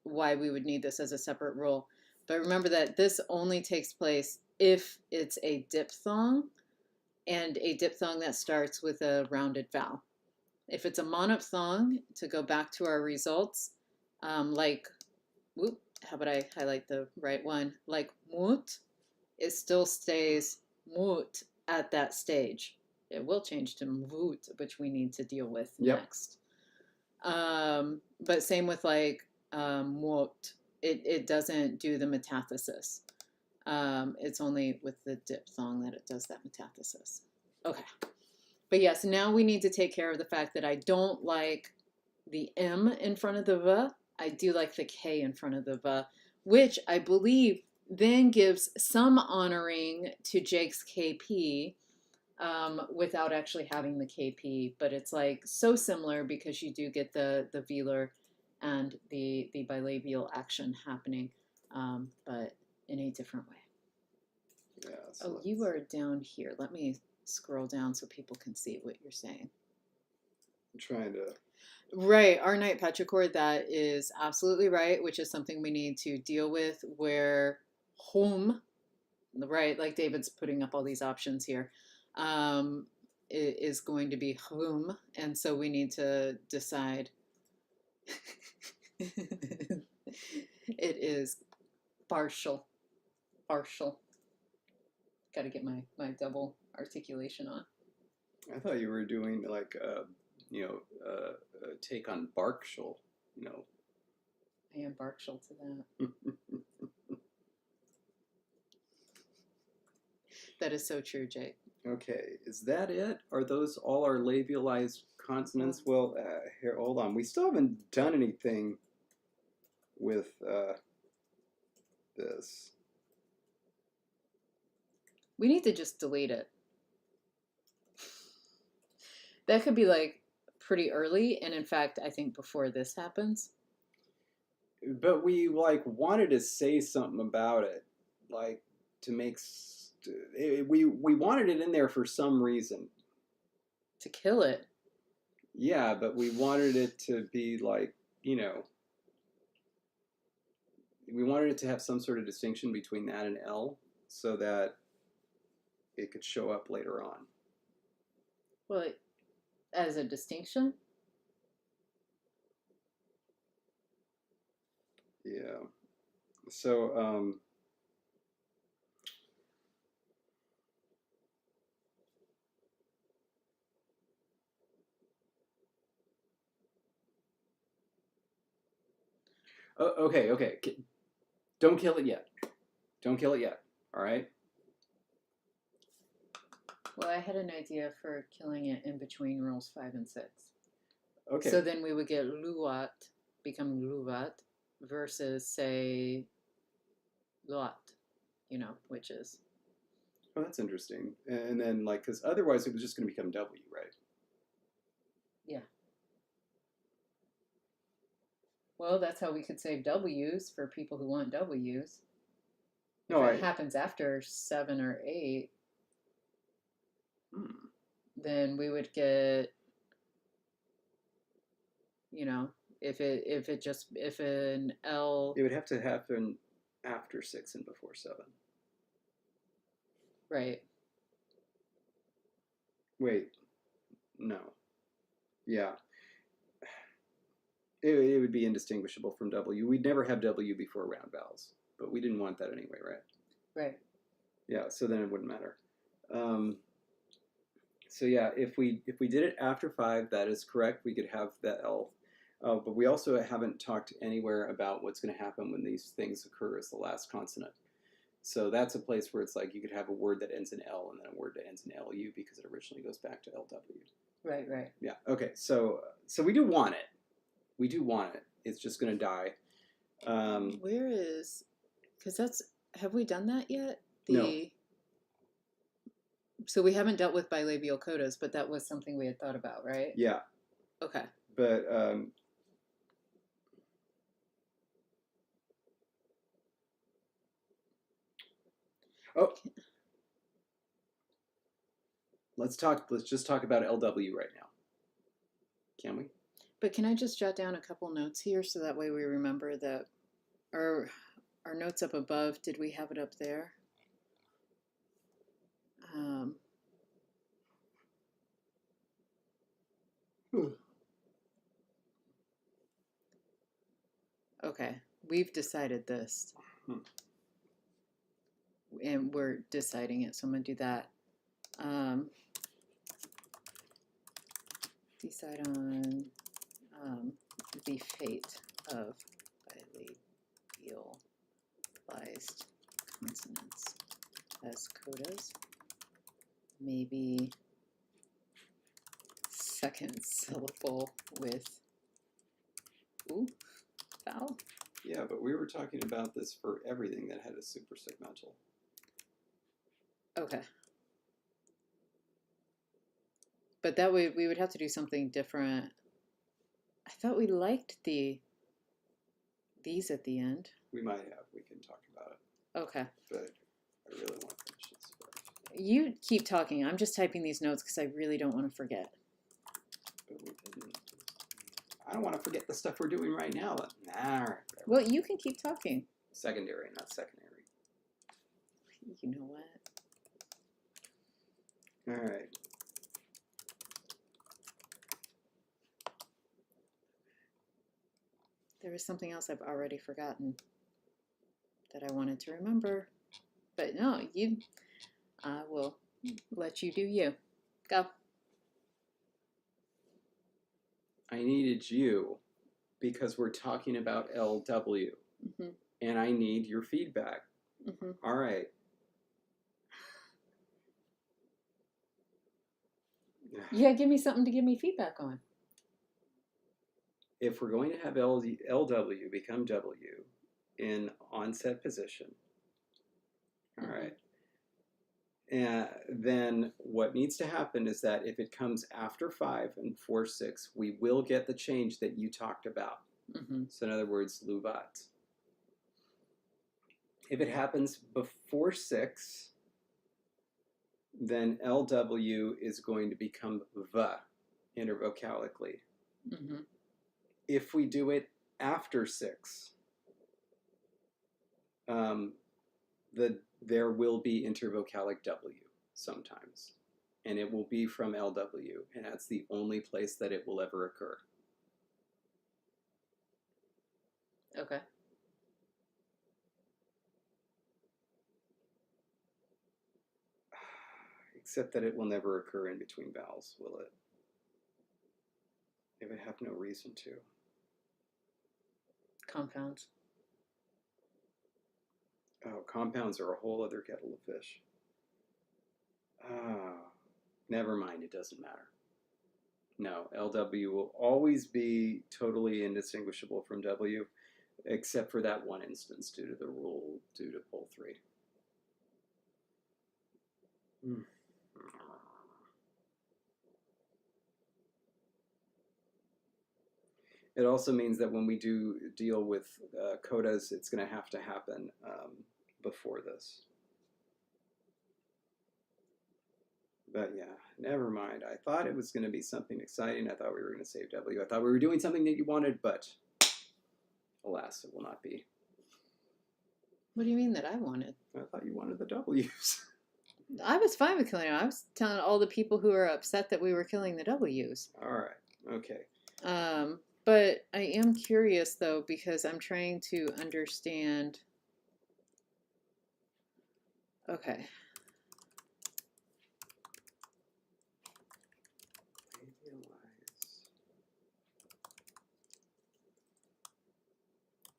why we would need this as a separate rule. But remember that this only takes place if it's a diphthong and a diphthong that starts with a rounded vowel. If it's a monophthong, to go back to our results, like, whoop, how about I highlight the right one? Like moot, it still stays moot at that stage. It will change to moot, which we need to deal with next. But same with like moot. It doesn't do the metathesis. It's only with the diphthong that it does that metathesis. Okay. But yes, now we need to take care of the fact that I don't like the M in front of the V. I do like the K in front of the V, which I believe then gives some honoring to Jake's KP without actually having the KP. But it's like so similar because you do get the velar and the bilabial action happening, but in a different way. Yeah. So you are down here. Let me scroll down so people can see what you're saying. I'm trying to. Right, our night petrichord, that is absolutely right, which is something we need to deal with where home, right, like David's putting up all these options here, is going to be home, and so we need to decide. It is partial. Got to get my double articulation on. I thought you were doing like a take on Barkshall, I am partial to that. That is so true, Jake. Okay, is that it? Are those all our labialized consonants? Well, here, hold on. We still haven't done anything with this. We need to just delete it. That could be like pretty early, and in fact, I think before this happens. But we like wanted to say something about it, like to make. We wanted it in there for some reason. To kill it. Yeah, but we wanted it to be like, we wanted it to have some sort of distinction between that and L so that it could show up later on. Well, as a distinction? Yeah. So, okay. Don't kill it yet. Don't kill it yet. All right? Well, I had an idea for killing it in between rules 5 and 6. Okay. So then we would get luat becoming luvat versus, say, luat, which is. Oh, that's interesting. And then, like, because otherwise it was just going to become W, right? Yeah. Well, that's how we could save W's for people who want W's. No, if it happens after 7 or 8, then we would get, if an L. It would have to happen after 6 and before 7. Right. Wait. No. Yeah. It would be indistinguishable from W. We'd never have W before round vowels, but we didn't want that anyway, right? Right. Yeah, so then it wouldn't matter. So yeah, if we did it after 5, that is correct. We could have that L. But we also haven't talked anywhere about what's going to happen when these things occur as the last consonant. So that's a place where it's like you could have a word that ends in L and then a word that ends in LU because it originally goes back to LW. Right, right. Yeah. Okay. So we do want it. We do want it. It's just going to die. Where is? Because that's. Have we done that yet? No. So we haven't dealt with bilabial codas, but that was something we had thought about, right? Yeah. Okay. But oh, let's just talk about LW right now. Can we? But can I just jot down a couple notes here so that way we remember that our notes up above, did we have it up there? Okay, we've decided this. And we're deciding it, so I'm going to do that. Decide on the fate of bilabialized consonants as codas. Maybe second syllable with vowel. Yeah, but we were talking about this for everything that had a suprasegmental. Okay. But that way we would have to do something different. I thought we liked these at the end. We might have. We can talk about it. Okay. But I really want to finish this first. You keep talking. I'm just typing these notes because I really don't want to forget. But we didn't. I don't want to forget the stuff we're doing right now. Nah. Well, you can keep talking. Secondary, not secondary. You know what? All right. There was something else I've already forgotten that I wanted to remember. But no, I will let you do you. Go. I needed you because we're talking about LW. Mm-hmm. And I need your feedback. Mm-hmm. All right. You gotta give me something to give me feedback on. If we're going to have LW become W in onset position, all right, and then what needs to happen is that if it comes after 5 and 4, 6, we will get the change that you talked about. Mm-hmm. So in other words, luvat. If it happens before 6, then LW is going to become V intervocalically. Mm-hmm. If we do it after 6, there will be intervocalic W sometimes, and it will be from LW, and that's the only place that it will ever occur. Okay. Except that it will never occur in between vowels, will it? It would have no reason to. Compounds. Oh, compounds are a whole other kettle of fish. Never mind, it doesn't matter. No, LW will always be totally indistinguishable from W, except for that one instance due to the rule due to pole 3. It also means that when we do deal with codas, it's going to happen before this. But yeah, never mind. I thought it was going to be something exciting. I thought we were going to save W. I thought we were doing something that you wanted, but alas, it will not be. What do you mean that I wanted? I thought you wanted the W's. I was fine with killing them. I was telling all the people who are upset that we were killing the W's. All right. Okay. But I am curious, though, because I'm trying to understand. Okay.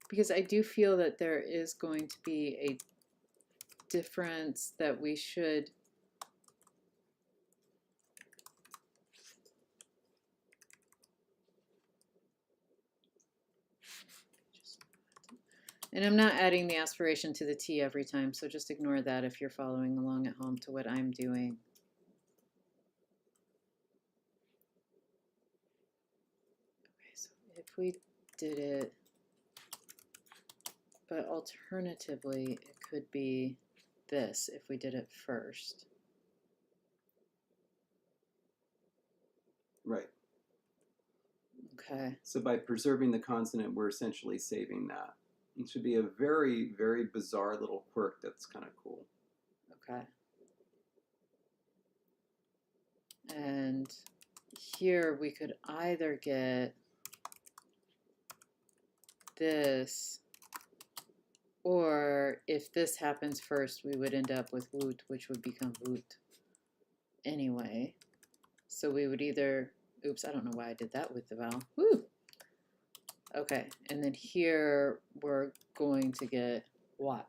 Because I do feel that there is going to be difference that we should and I'm not adding the aspiration to the T every time, so just ignore that if you're following along at home to what I'm doing. Okay, so if we did it, but alternatively, it could be this if we did it first. Right. Okay. So by preserving the consonant, we're essentially saving that. It should be a very, very bizarre little quirk that's kind of cool. Okay. And here we could either get this, or if this happens first, we would end up with woot, which would become woot anyway. So we would either, oops, I don't know why I did that with the vowel. Woo! Okay, and then here we're going to get what,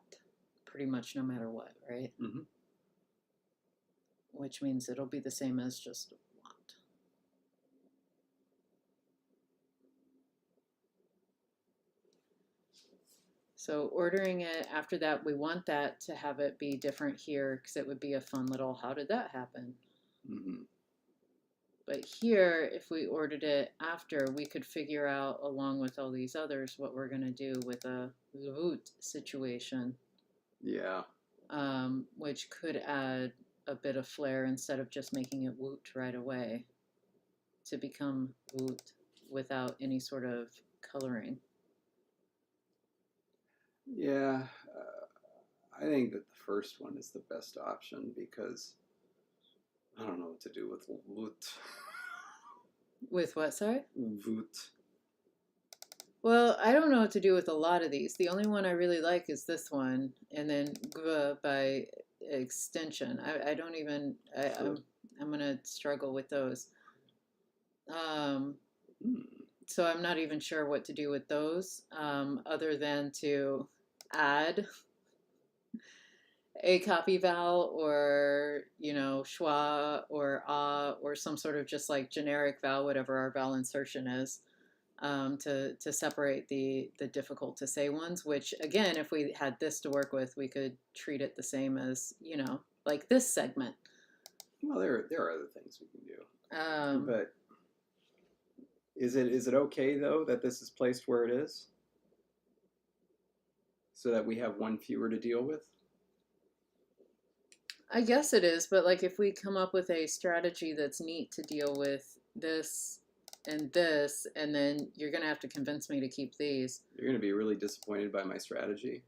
pretty much no matter what, right? Mm-hmm. Which means it'll be the same as just what. So ordering it after that, we want that to have it be different here because it would be a fun little, how did that happen? Mm-hmm. But here, if we ordered it after, we could figure out, along with all these others, what we're going to do with a woot situation. Yeah. Which could add a bit of flair instead of just making it woot right away to become woot without any sort of coloring. Yeah. I think that the first one is the best option because I don't know what to do with woot. With what, sorry? Woot. Well, I don't know what to do with a lot of these. The only one I really like is this one, and then g by extension. I don't even, I'm going to struggle with those. So I'm not even sure what to do with those, other than to add a copy vowel or, you know, schwa or ah or some sort of just like generic vowel, whatever our vowel insertion is, to separate the difficult to say ones, which again, if we had this to work with, we could treat it the same as, you know, like this segment. Well, there are other things we can do. But is it okay though that this is placed where it is? So that we have one fewer to deal with? I guess it is, but like if we come up with a strategy that's neat to deal with this, and then you're going to have to convince me to keep these. You're going to be really disappointed by my strategy.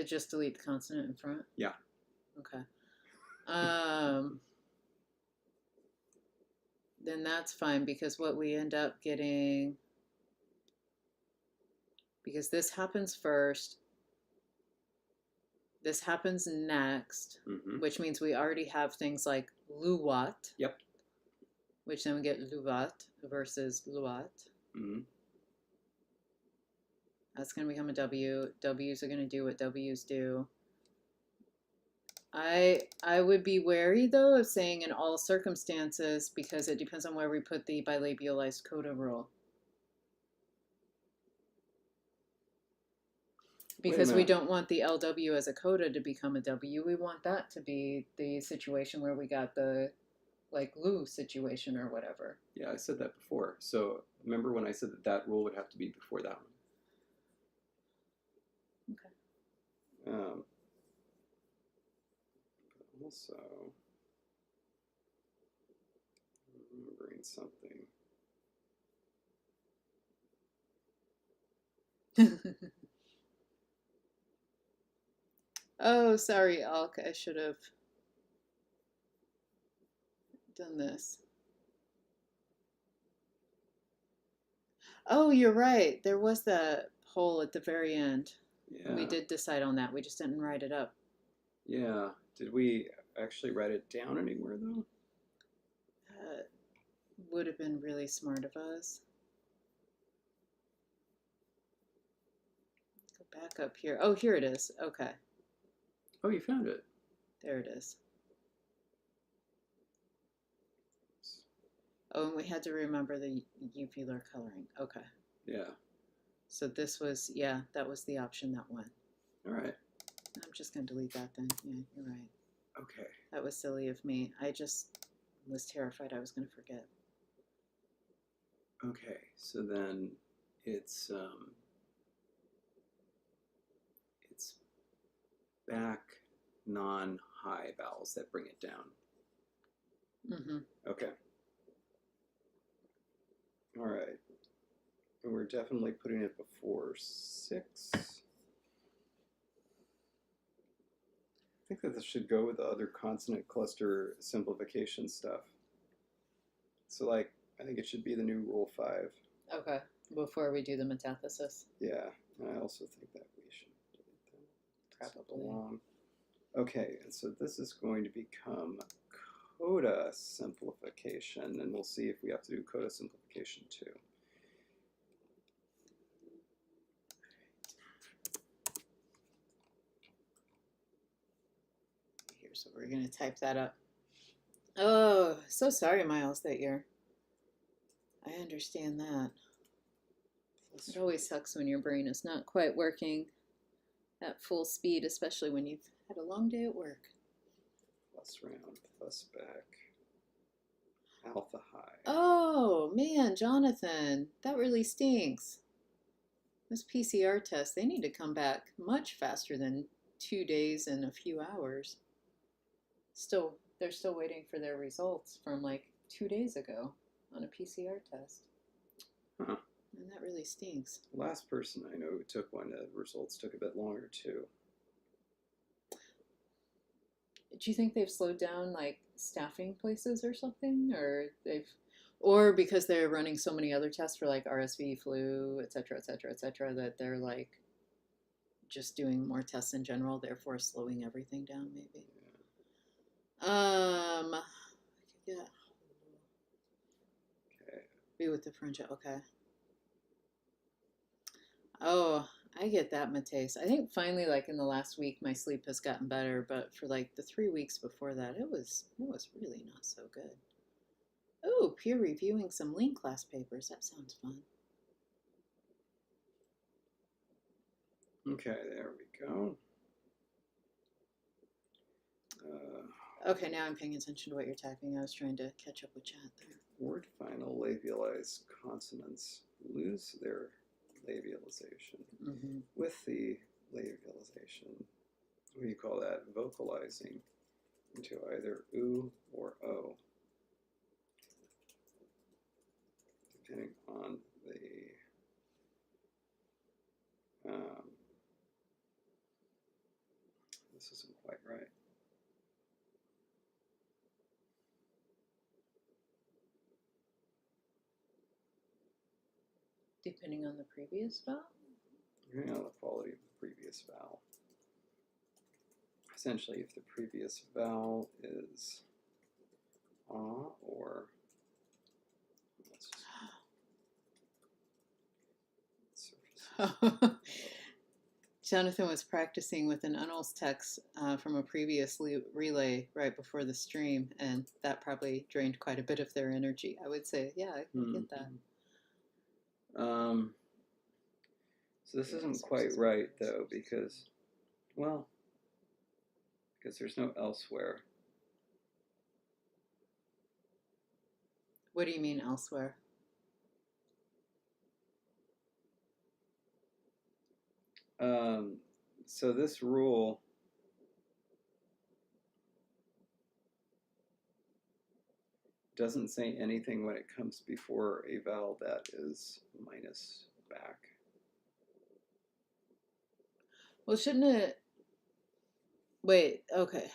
Just delete the consonant in front? Yeah. Okay. Then that's fine because what we end up getting, because this happens first, this happens next, which means we already have things like luwat. Yep. Which then we get luvat versus luat. That's going to become a W. W's are going to do what W's do. I would be wary, though, of saying in all circumstances because it depends on where we put the bilabialized coda rule. Because we don't want the LW as a coda to become a W. We want that to be the situation where we got the like Lu situation or whatever. Yeah, I said that before. So remember when I said that rule would have to be before that one. Okay. Also, remembering something. Oh, sorry, Alk. I should have done this. Oh, you're right. There was that hole at the very end. Yeah. We did decide on that. We just didn't write it up. Yeah. Did we actually write it down anywhere, though? That would have been really smart of us. Go back up here. Oh, here it is. Okay. Oh, you found it. There it is. Oh, and we had to remember the uvular coloring. Okay. Yeah. So this was, yeah, that was the option that won. All right. I'm just going to delete that then. Yeah, you're right. Okay. That was silly of me. I just was terrified I was going to forget. Okay. So then it's back non-high vowels that bring it down. Mm-hmm. Okay. All right. And we're definitely putting it before 6. I think that this should go with the other consonant cluster simplification stuff. So, like, I think it should be the new Rule 5. Okay. Before we do the metathesis. Yeah, and I also think that we should delete that. Probably. Okay, and so this is going to become coda simplification, and we'll see if we have to do coda simplification too. Here, so we're going to type that up. Oh, so sorry, Miles, that you're. I understand that. It always sucks when your brain is not quite working at full speed, especially when you've had a long day at work. Plus round, plus back, alpha high. Oh, man, Jonathan, that really stinks. Those PCR tests, they need to come back much faster than 2 days and a few hours. They're still waiting for their results from like 2 days ago on a PCR test. Huh. And that really stinks. The last person I know who took one, the results took a bit longer too. Do you think they've slowed down like staffing places or something, or because they're running so many other tests for like RSV, flu, et cetera, et cetera, et cetera, that they're like just doing more tests in general, therefore slowing everything down, maybe? Yeah. Okay. Be with the French. Okay. Oh, I get that, Mateus. I think finally, like in the last week, my sleep has gotten better, but for like the 3 weeks before that, it was really not so good. Oh, peer reviewing some Lean class papers. That sounds fun. Okay, there we go. Okay, now I'm paying attention to what you're typing. I was trying to catch up with chat there. Word final labialized consonants lose their labialization. Mm-hmm. With the labialization, what do you call that? Vocalizing into either oo or o, depending on the this isn't quite right. Depending on the previous vowel? Depending on the quality of the previous vowel. Essentially, if the previous vowel is or Jonathan was practicing with an Unnels text from a previous relay right before the stream, and that probably drained quite a bit of their energy. I would say, yeah, I can get that. So this isn't quite right, though, because there's no elsewhere. What do you mean elsewhere? So this rule doesn't say anything when it comes before a vowel that is minus back. Well, shouldn't it? Wait, okay.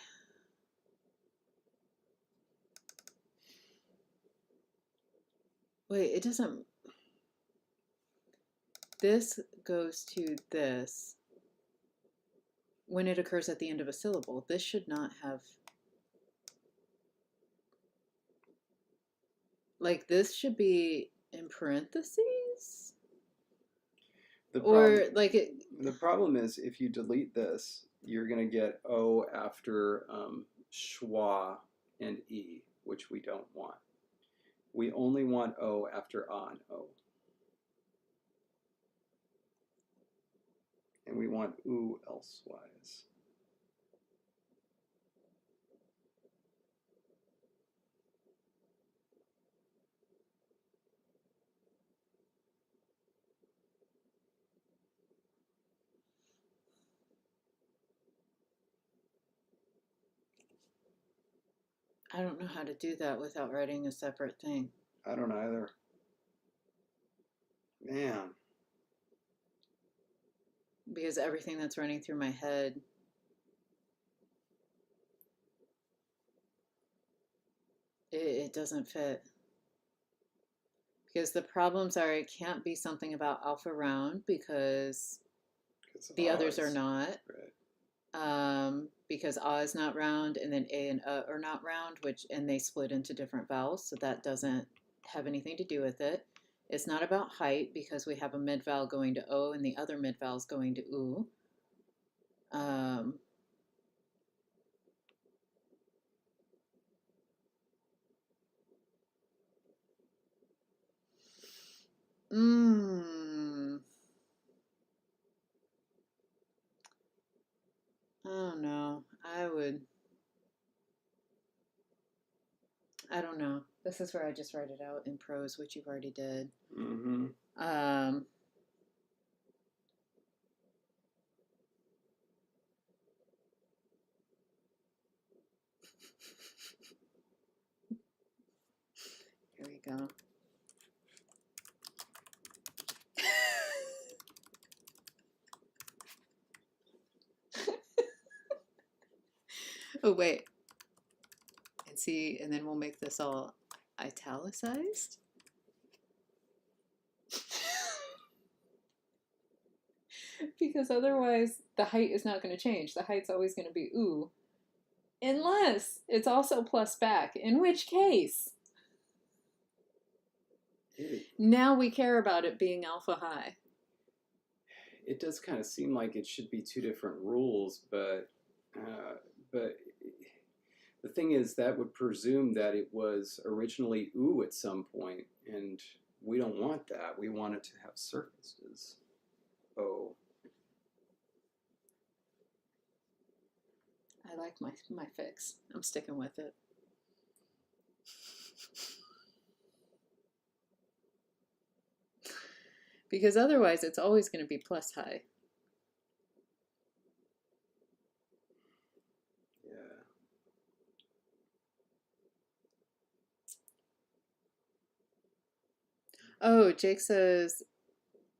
Wait, it doesn't. This goes to this when it occurs at the end of a syllable. This should not have. Like, this should be in parentheses? The problem is if you delete this, you're going to get O after schwa and E, which we don't want. We only want O after A and O. And we want U elsewise. I don't know how to do that without writing a separate thing. I don't either. Man. Because everything that's running through my head it doesn't fit. Because the problems are it can't be something about alpha round because the others are not. Right. Because A is not round and then A and are not round, and they split into different vowels, so that doesn't have anything to do with it. It's not about height because we have a mid vowel going to O and the other mid vowels going to U. Oh no, I don't know. This is where I just write it out in prose, which you've already did. Mm-hmm. Here we go. Oh, wait. And see, and then we'll make this all italicized. Because otherwise the height is not going to change. The height's always going to be U. Unless it's also plus back, in which case now we care about it being alpha high. It does kind of seem like it should be two different rules, but the thing is that would presume that it was originally U at some point, and we don't want that. We want it to have surfaces. O. I like my fix. I'm sticking with it. Because otherwise it's always going to be plus high. Yeah. Oh, Jake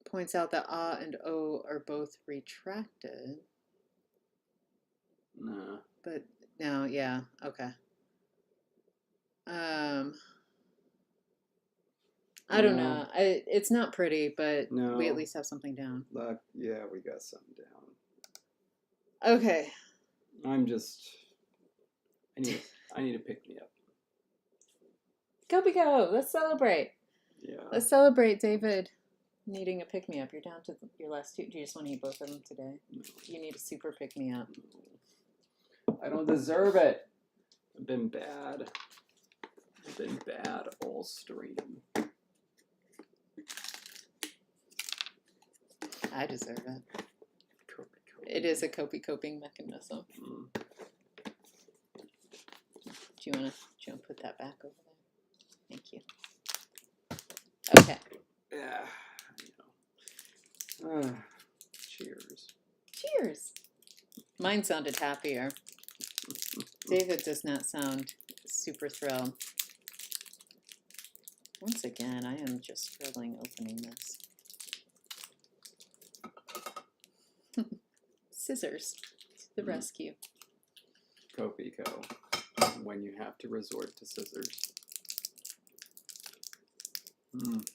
points out that A and O are both retracted. No. But now, yeah, okay. I don't know. It's not pretty, but No. we at least have something down. Yeah, we got something down. Okay. I need to pick me up. Go. Let's celebrate. Yeah. Let's celebrate David needing a pick-me-up. You're down to your last two. Do you just want to eat both of them today? No. You need a super pick-me-up. No. I don't deserve it. I've been bad. I've been bad all stream. I deserve it. It is a coping mechanism. Mm. Do you want to put that back over there? Thank you. Okay. Yeah. I know. Cheers. Cheers. Mine sounded happier. David does not sound super thrilled. Once again, I am just struggling opening this. Scissors to the rescue. Copico. When you have to resort to scissors. Mm.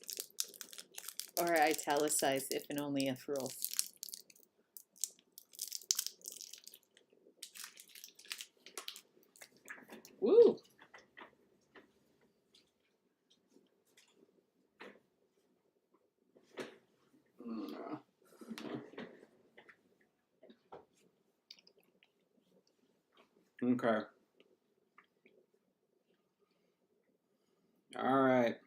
Or italicize if and only if rules. Woo! Okay. All right.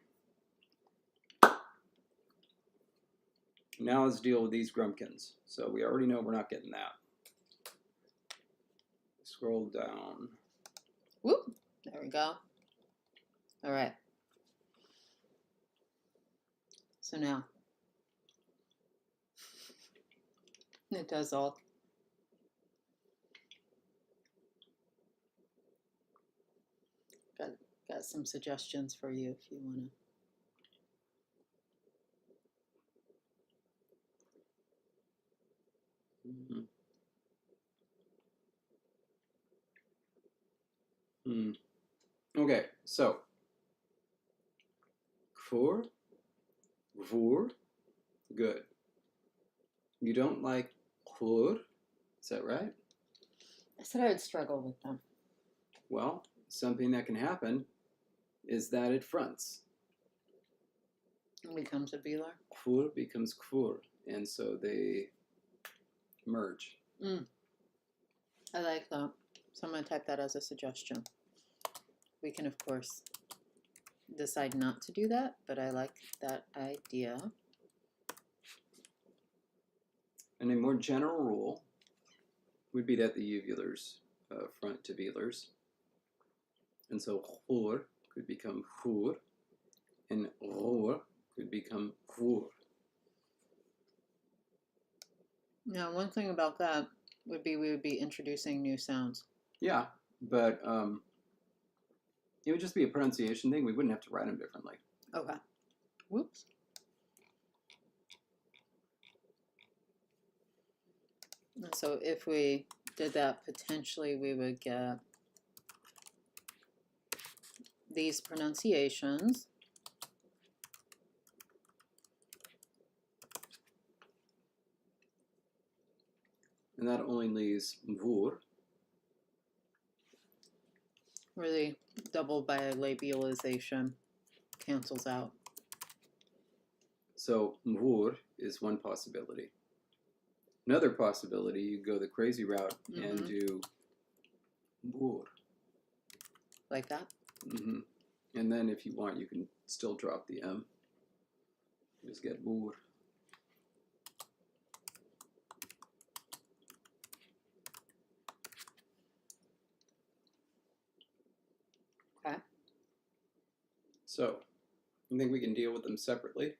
Now let's deal with these grumpkins. So we already know we're not getting that. Scroll down. Whoop. There we go. All right. So now it does all. Got some suggestions for you if you want to. Okay, so for, voor, good. You don't like voor, is that right? I said I would struggle with them. Well, something that can happen is that it fronts. It becomes a velar. Voor becomes kvoer, and so they merge. I like that. So I'm going to type that as a suggestion. We can, of course, decide not to do that, but I like that idea. And a more general rule would be that the uvulars front to velars. And so voor could become voer, and roer could become voer. Now, one thing about that would be we would be introducing new sounds. Yeah, but it would just be a pronunciation thing. We wouldn't have to write them differently. Okay. Whoops. And so if we did that, potentially we would get these pronunciations. And that only leaves voer. Really, double by labialization cancels out. So voer is one possibility. Another possibility, you go the crazy route and do voer. Like that? And then if you want, you can still drop the M. Just get voer. Okay. So, you think we can deal with them separately?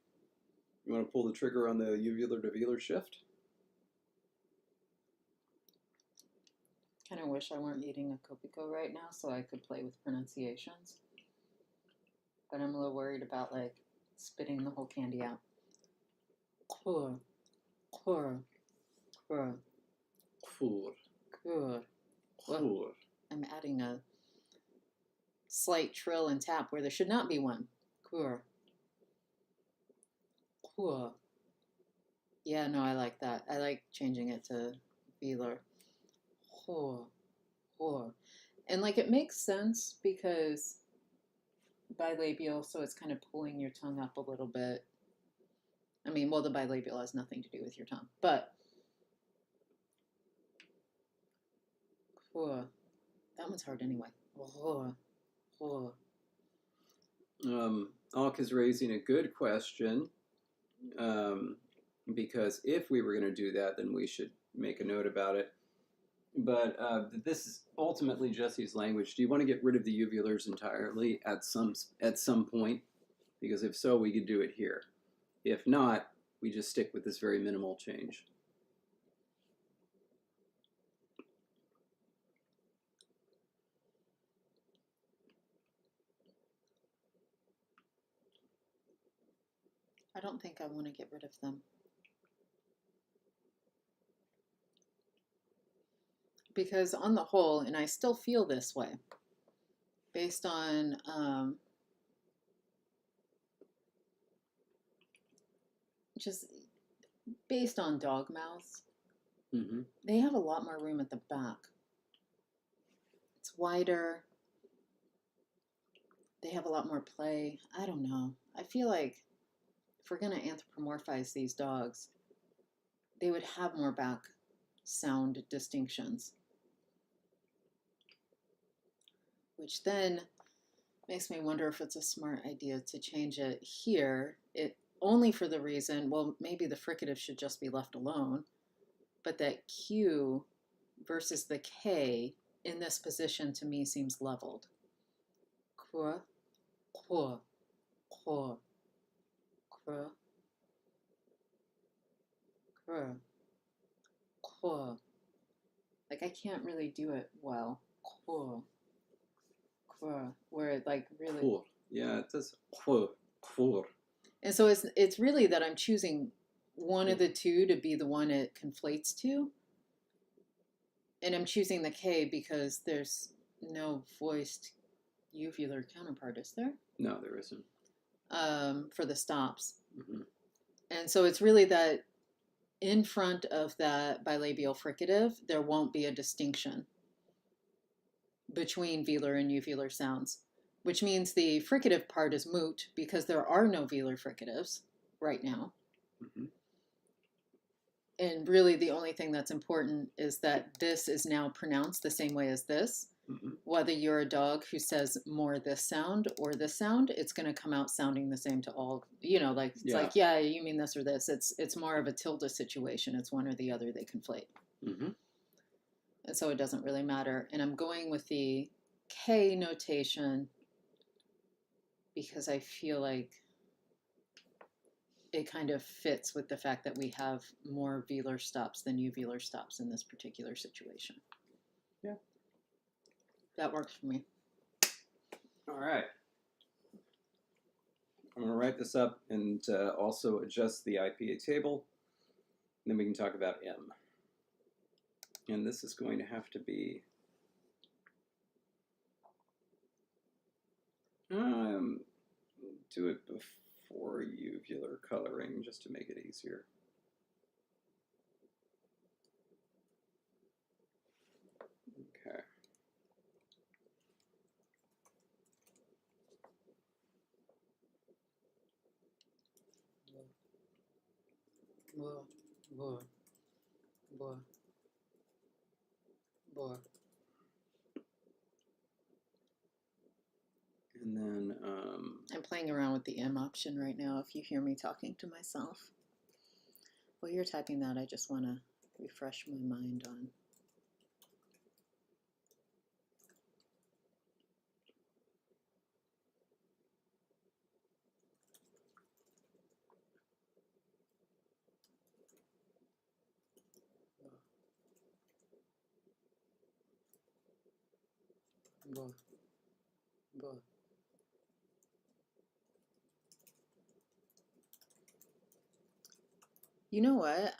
You want to pull the trigger on the uvular to velar shift? Kind of wish I weren't eating a Kopiko right now so I could play with pronunciations. But I'm a little worried about like spitting the whole candy out. Kur, kur, kur, Kur. kur. Kur. I'm adding a slight trill and tap where there should not be one. Kur. Kur. Yeah, no, I like that. I like changing it to velar. Hor. Hor. And like it makes sense because bilabial, so it's kind of pulling your tongue up a little bit. I mean, well, the bilabial has nothing to do with your tongue, but hor. That one's hard anyway. Hor. Hor. Alk is raising a good question, because if we were going to do that, then we should make a note about it. But this is ultimately Jesse's language. Do you want to get rid of the uvulars entirely at some point? Because if so, we could do it here. If not, we just stick with this very minimal change. I don't think I want to get rid of them. Because on the whole, and I still feel this way, based on just based on dog mouths, they have a lot more room at the back. It's wider. They have a lot more play. I don't know. I feel like if we're going to anthropomorphize these dogs, they would have more back sound distinctions. which then makes me wonder if it's a smart idea to change it here. It only for the reason, well, maybe the fricative should just be left alone, but that Q versus the K in this position to me seems leveled. Kr, kr, kr, kr, kr, kr. Like I can't really do it well. Kr, kr, where it like really. Cool. Yeah, it says cool. And so it's really that I'm choosing one of the two to be the one it conflates to. And I'm choosing the K because there's no voiced uvular counterpart, is there? No, there isn't. For the stops. Mm-hmm. And so it's really that in front of that bilabial fricative, there won't be a distinction between velar and uvular sounds, which means the fricative part is moot because there are no velar fricatives right now. Mm-hmm. And really the only thing that's important is that this is now pronounced the same way as this. Mm-hmm. Whether you're a dog who says more this sound or this sound, it's going to come out sounding the same to all, like, it's like, yeah, you mean this or this. It's more of a tilde situation. It's one or the other they conflate. Mm-hmm. And so it doesn't really matter. And I'm going with the K notation because I feel like it kind of fits with the fact that we have more velar stops than uvular stops in this particular situation. Yeah. That works for me. All right. I'm going to write this up and also adjust the IPA table. And then we can talk about M. And this is going to have to be do it before uvular coloring just to make it easier. Okay. And then I'm playing around with the M option right now if you hear me talking to myself. While you're typing that, I just want to refresh my mind on You know what?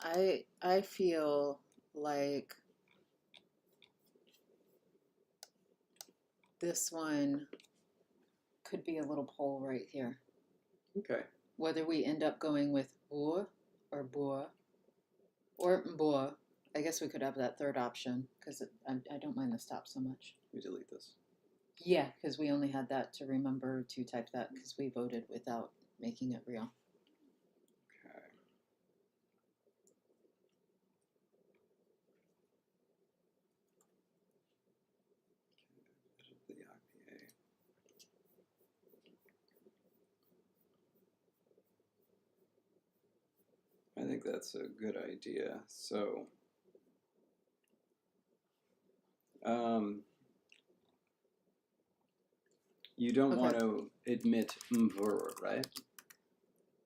I feel like this one could be a little poll right here. Okay. Whether we end up going with boor or boor or boor. I guess we could have that third option because I don't mind the stop so much. We delete this. Yeah, because we only had that to remember to type that because we voted without making it real. Okay. The IPA. I think that's a good idea. So, you don't want to admit mvur, right?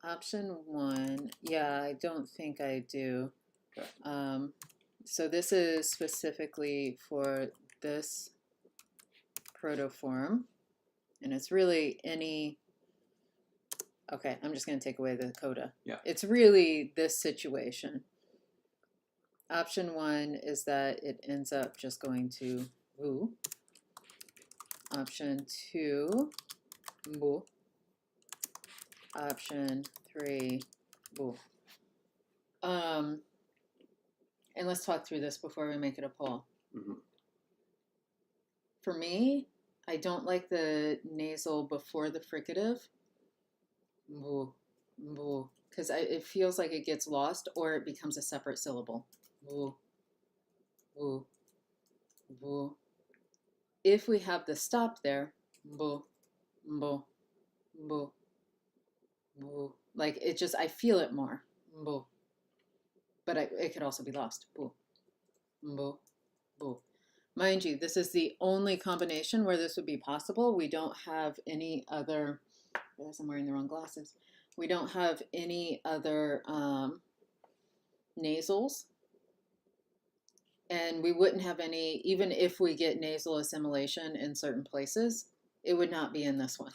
Option 1, yeah, I don't think I do. Okay. So this is specifically for this protoform, and it's really any. Okay, I'm just going to take away the coda. Yeah. It's really this situation. Option 1 is that it ends up just going to vu. Option 2, bu. Option 3, bu. And let's talk through this before we make it a poll. Mm-hmm. For me, I don't like the nasal before the fricative. Bu, bu, because it feels like it gets lost or it becomes a separate syllable. Bu, bu, bu, if we have the stop there, bo, bo, bo, bo, like it just, I feel it more, bo, but it could also be lost, bo, bo, bo. Mind you, this is the only combination where this would be possible. We don't have any other, I realize I'm wearing the wrong glasses. We don't have any other nasals. And we wouldn't have any, even if we get nasal assimilation in certain places, it would not be in this one.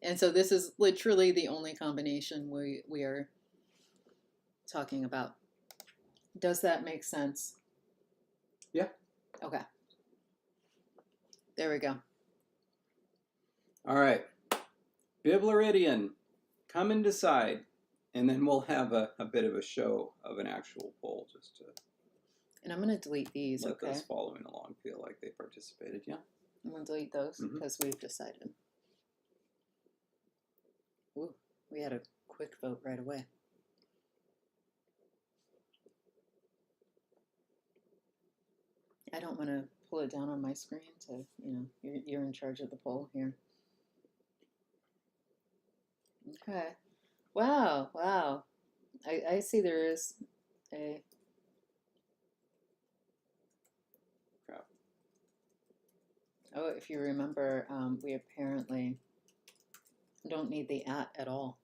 And so this is literally the only combination we are talking about. Does that make sense? Yeah. Okay. There we go. All right. Bibleridian, come and decide. And then we'll have a bit of a show of an actual poll just to And I'm going to delete these, let okay? those following along feel like they participated. Yeah. I'm going to delete those because we've decided. Ooh, we had a quick vote right away. I don't want to pull it down on my screen, so you're in charge of the poll here. Okay. Wow, wow. I see there is a Crap. Oh, if you remember, we apparently don't need the at all.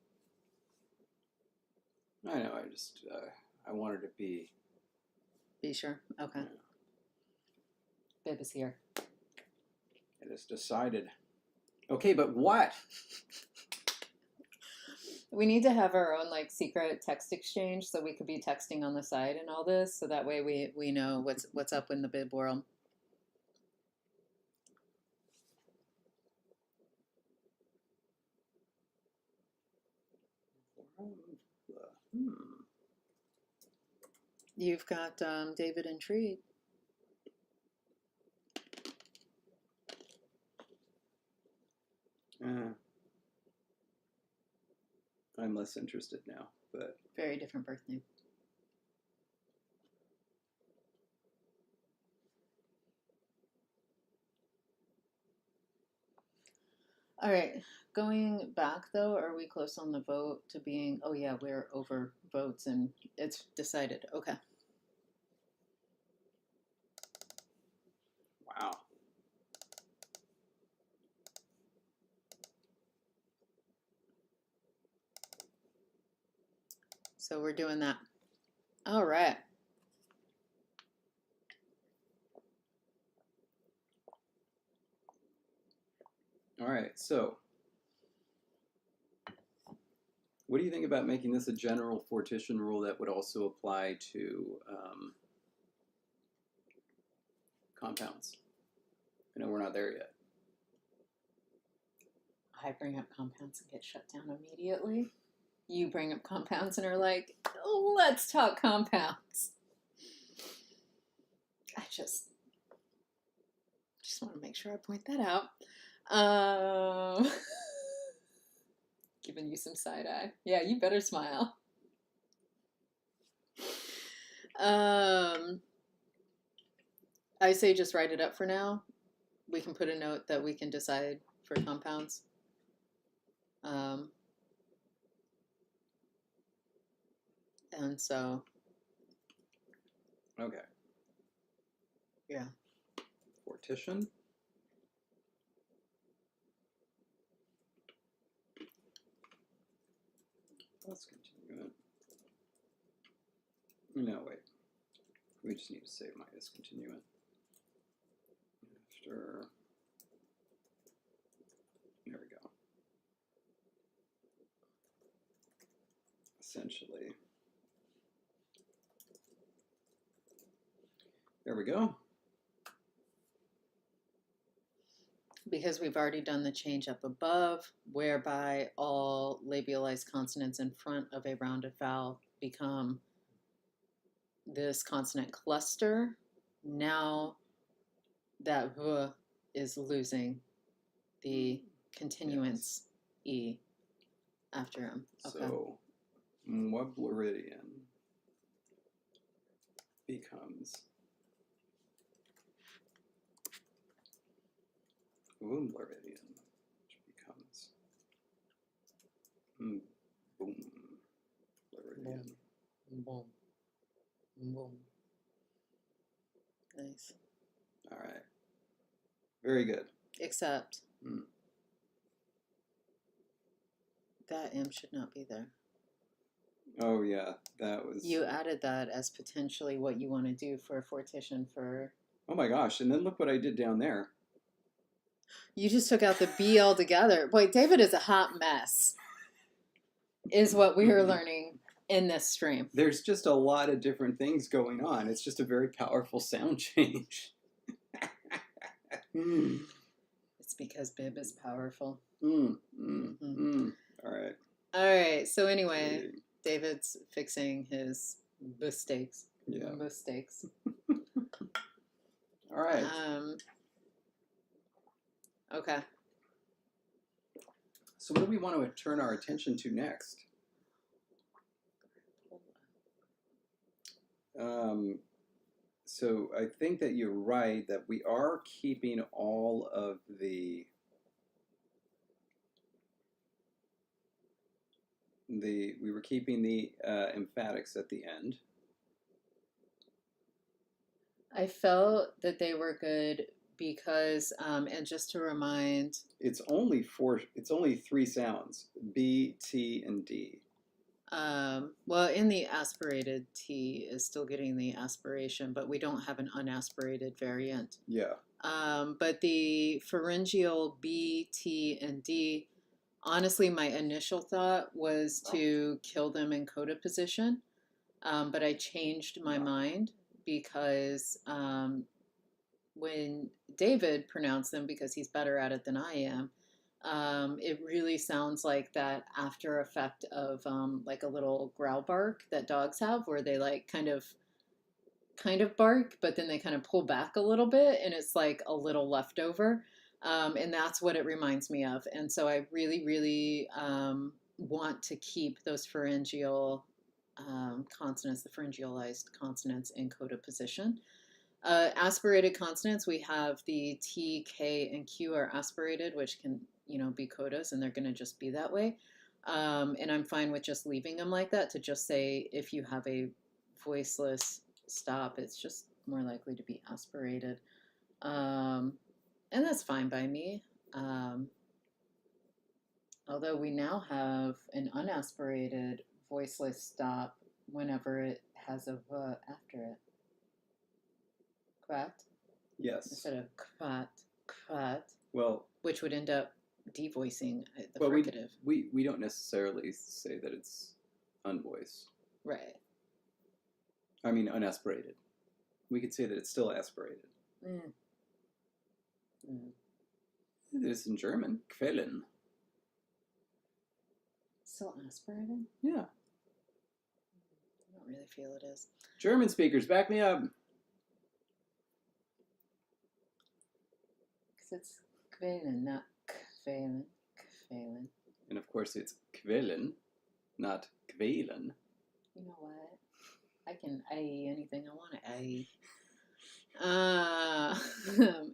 I know. I just I wanted to be. Be sure. Okay. Yeah. Bib is here. It is decided. Okay, but what? We need to have our own like secret text exchange so we could be texting on the side and all this, so that way we know what's up in the bib world. You've got David intrigued. I'm less interested now, but very different birth name. All right, going back though, are we close on the vote to being, oh yeah, we're over votes and it's decided. Okay. wow. So we're doing that. All right. All right, so what do you think about making this a general fortition rule that would also apply to compounds? I know we're not there yet. I bring up compounds and get shut down immediately. You bring up compounds and are like, oh, let's talk compounds. I just want to make sure I point that out. Giving you some side eye. Yeah, you better smile. I say just write it up for now. We can put a note that we can decide for compounds. And so. Okay. Yeah. Fortition. Let's continue it. No, wait. We just need to save my discontinuant. After. There we go. Essentially. There we go. Because we've already done the change up above, whereby all labialized consonants in front of a rounded vowel become this consonant cluster. Now that v is losing the continuance e after him. Okay. So Webleridian becomes Uvular, which becomes boom. Boom. Boom. Boom. Nice. All right. Very good. Except that M should not be there. Oh yeah, that was. You added that as potentially what you want to do for a fortition for. Oh my gosh! And then look what I did down there. You just took out the B altogether. Boy, David is a hot mess. Is what we are learning in this stream. There's just a lot of different things going on. It's just a very powerful sound change. It's because Bib is powerful. All right. All right. So anyway, David's fixing his mistakes. Yeah. Mistakes. All right. Okay. So what do we want to turn our attention to next? So I think that you're right that we are keeping all of the we were keeping the emphatics at the end. I felt that they were good because, and just to remind, it's only three sounds: B, T, and D. Well, in the aspirated, T is still getting the aspiration, but we don't have an unaspirated variant. Yeah. But the pharyngeal B, T, and D, honestly, my initial thought was to kill them in coda position, but I changed my mind because when David pronounced them, because he's better at it than I am, it really sounds like that after effect of like a little growl bark that dogs have, where they like kind of bark, but then they kind of pull back a little bit, and it's like a little leftover, and that's what it reminds me of. And so I really, really want to keep those pharyngeal consonants, the pharyngealized consonants, in coda position. Aspirated consonants, we have the T, K, and Q are aspirated, which can, be codas, and they're going to just be that way. And I'm fine with just leaving them like that, to just say if you have a voiceless stop, it's just more likely to be aspirated. And that's fine by me. Although we now have an unaspirated voiceless stop whenever it has a V after it. Correct? Yes. Instead of kvat, well, which would end up devoicing the well, fricative. We don't necessarily say that it's unvoiced. Right. I mean, unaspirated. We could say that it's still aspirated. It is in German. Quellen. Still aspirated? Yeah. I don't really feel it is. German speakers, back me up. Because it's quellen, not quellen. Quellen. And of course it's quellen, not quälen. You know what? I can anything I want to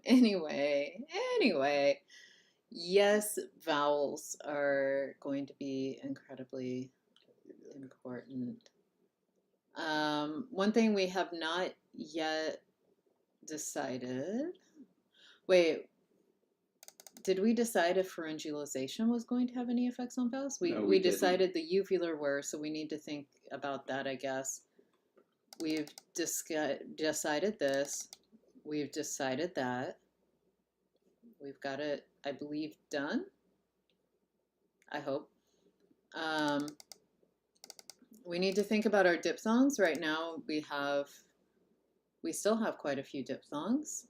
Anyway. Yes, vowels are going to be incredibly important. One thing we have not yet decided. Wait, did we decide if pharyngealization was going to have any effects on vowels? We decided the uvular were, so we need to think about that, I guess. We've decided this. We've decided that. We've got it, I believe, done. I hope. We need to think about our diphthongs. Right now, we still have quite a few diphthongs.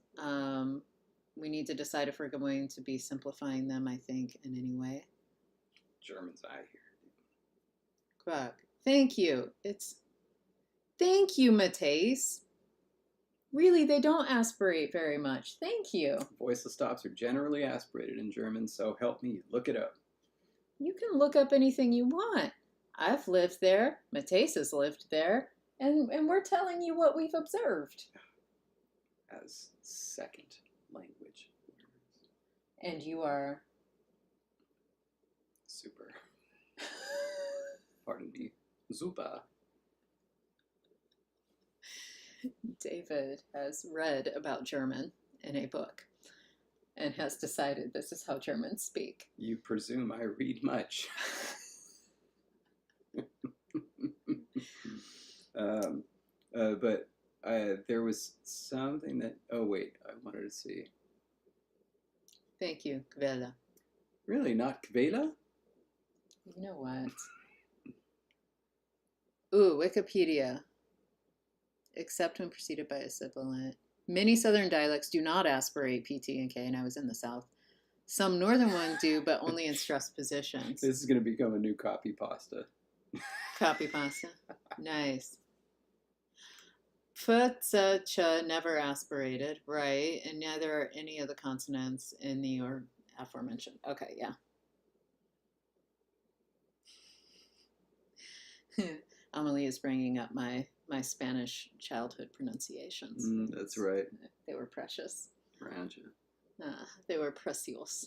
We need to decide if we're going to be simplifying them, I think, in any way. German's eye here. Correct. Thank you. Thank you, Matthäus. Really, they don't aspirate very much. Thank you. Voiceless stops are generally aspirated in German, so help me look it up. You can look up anything you want. I've lived there. Matthäus has lived there. And we're telling you what we've observed. As second language words. And you are? Super. Pardon me. Super. David has read about German in a book and has decided this is how Germans speak. You presume I read much. But there was something that... Oh, wait. I wanted to see. Thank you, Kvela. Really? Not Kvela? You know what? Ooh, Wikipedia. Except when preceded by a sibilant. Many southern dialects do not aspirate PT and K, and I was in the South. Some northern ones do, but only in stressed positions. This is going to become a new copy pasta. Copy pasta. Nice. F, C, ch never aspirated, right? And neither are any of the consonants in the or aforementioned. Okay, yeah. Amelie is bringing up my Spanish childhood pronunciations. That's right. They were precious. Rancha. They were precious.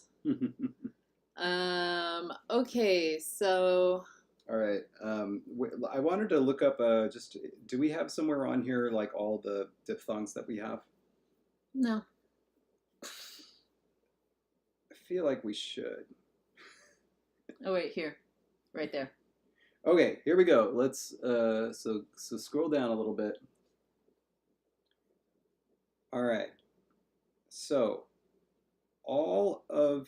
Okay, so... All right. I wanted to look up just... Do we have somewhere on here like all the diphthongs that we have? No. I feel like we should. Oh, wait, here. Right there. Okay, here we go. Let's so scroll down a little bit. All right. So all of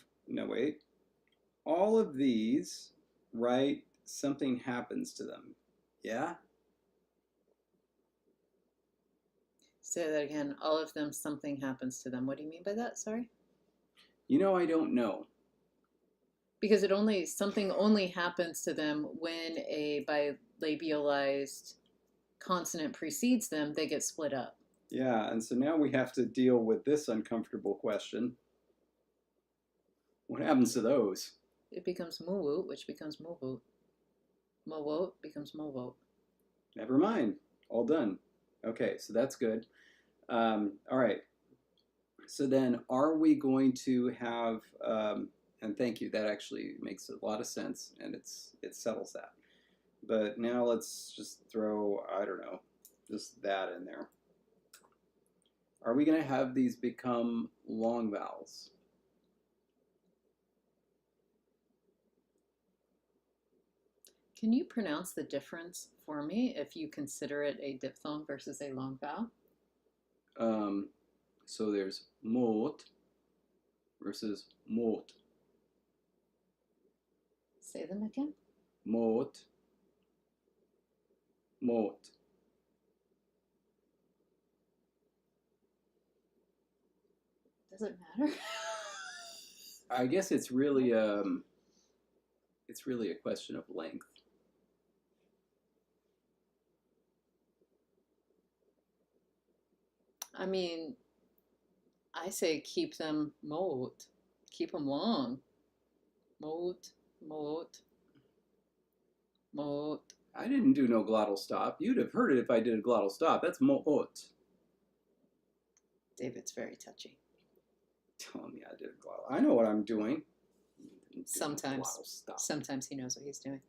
these, right? Something happens to them. Yeah? Say that again. All of them, something happens to them. What do you mean by that? Sorry? You know, I don't know. Because something only happens to them when a bilabialized consonant precedes them, they get split up. Yeah, and so now we have to deal with this uncomfortable question. What happens to those? It becomes muwut, which becomes muvut. Mowot becomes movot. Never mind. All done. Okay, so that's good. All right. So then are we going to have... and thank you, that actually makes a lot of sense, and it settles that. But now let's just throw, I don't know, just that in there. Are we going to have these become long vowels? Can you pronounce the difference for me if you consider it a diphthong versus a long vowel? So there's mot versus mot. Say them again. Mot. Mot. Does it matter? I guess it's really a question of length. I mean, I say keep them mot. Keep them long. Mot, mot, mot. I didn't do no glottal stop. You'd have heard it if I did a glottal stop. That's mot. David's very touchy. Telling me I did a glottal. I know what I'm doing. Sometimes. Sometimes he knows what he's doing.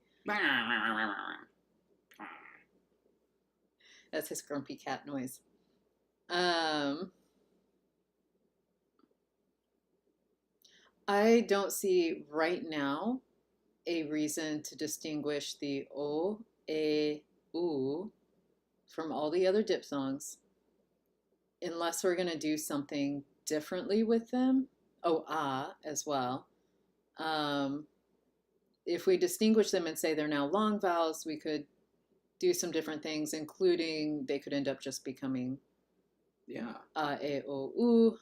That's his grumpy cat noise. I don't see right now a reason to distinguish the O, A, U from all the other diphthongs unless we're going to do something differently with them. Oh, ah as well. If we distinguish them and say they're now long vowels, we could do some different things, including they could end up just becoming a, o, u,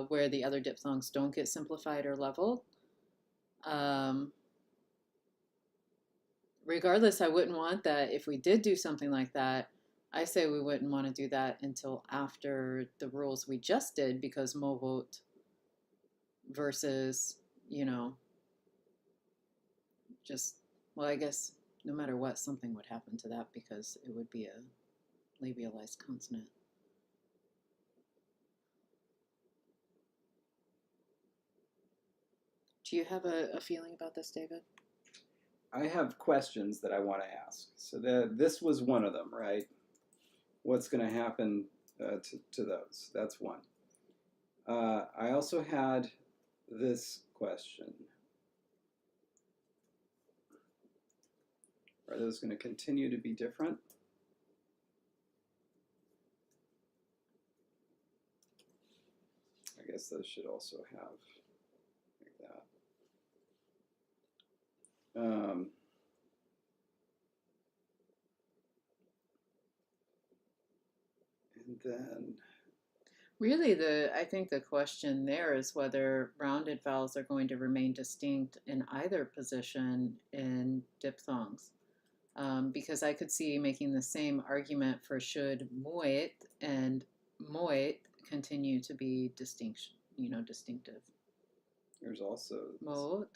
where the other diphthongs don't get simplified or leveled. Regardless, I wouldn't want that. If we did do something like that, I say we wouldn't want to do that until after the rules we just did, because movot versus, I guess no matter what, something would happen to that because it would be a labialized consonant. Do you have a feeling about this, David? I have questions that I want to ask. So this was one of them, right? What's going to happen to those? That's one. I also had this question. Are those going to continue to be different? I guess those should also have like that. And then Really, I think the question there is whether rounded vowels are going to remain distinct in either position in diphthongs. Because I could see making the same argument for should moit and moit continue to be distinctive. there's also Moat.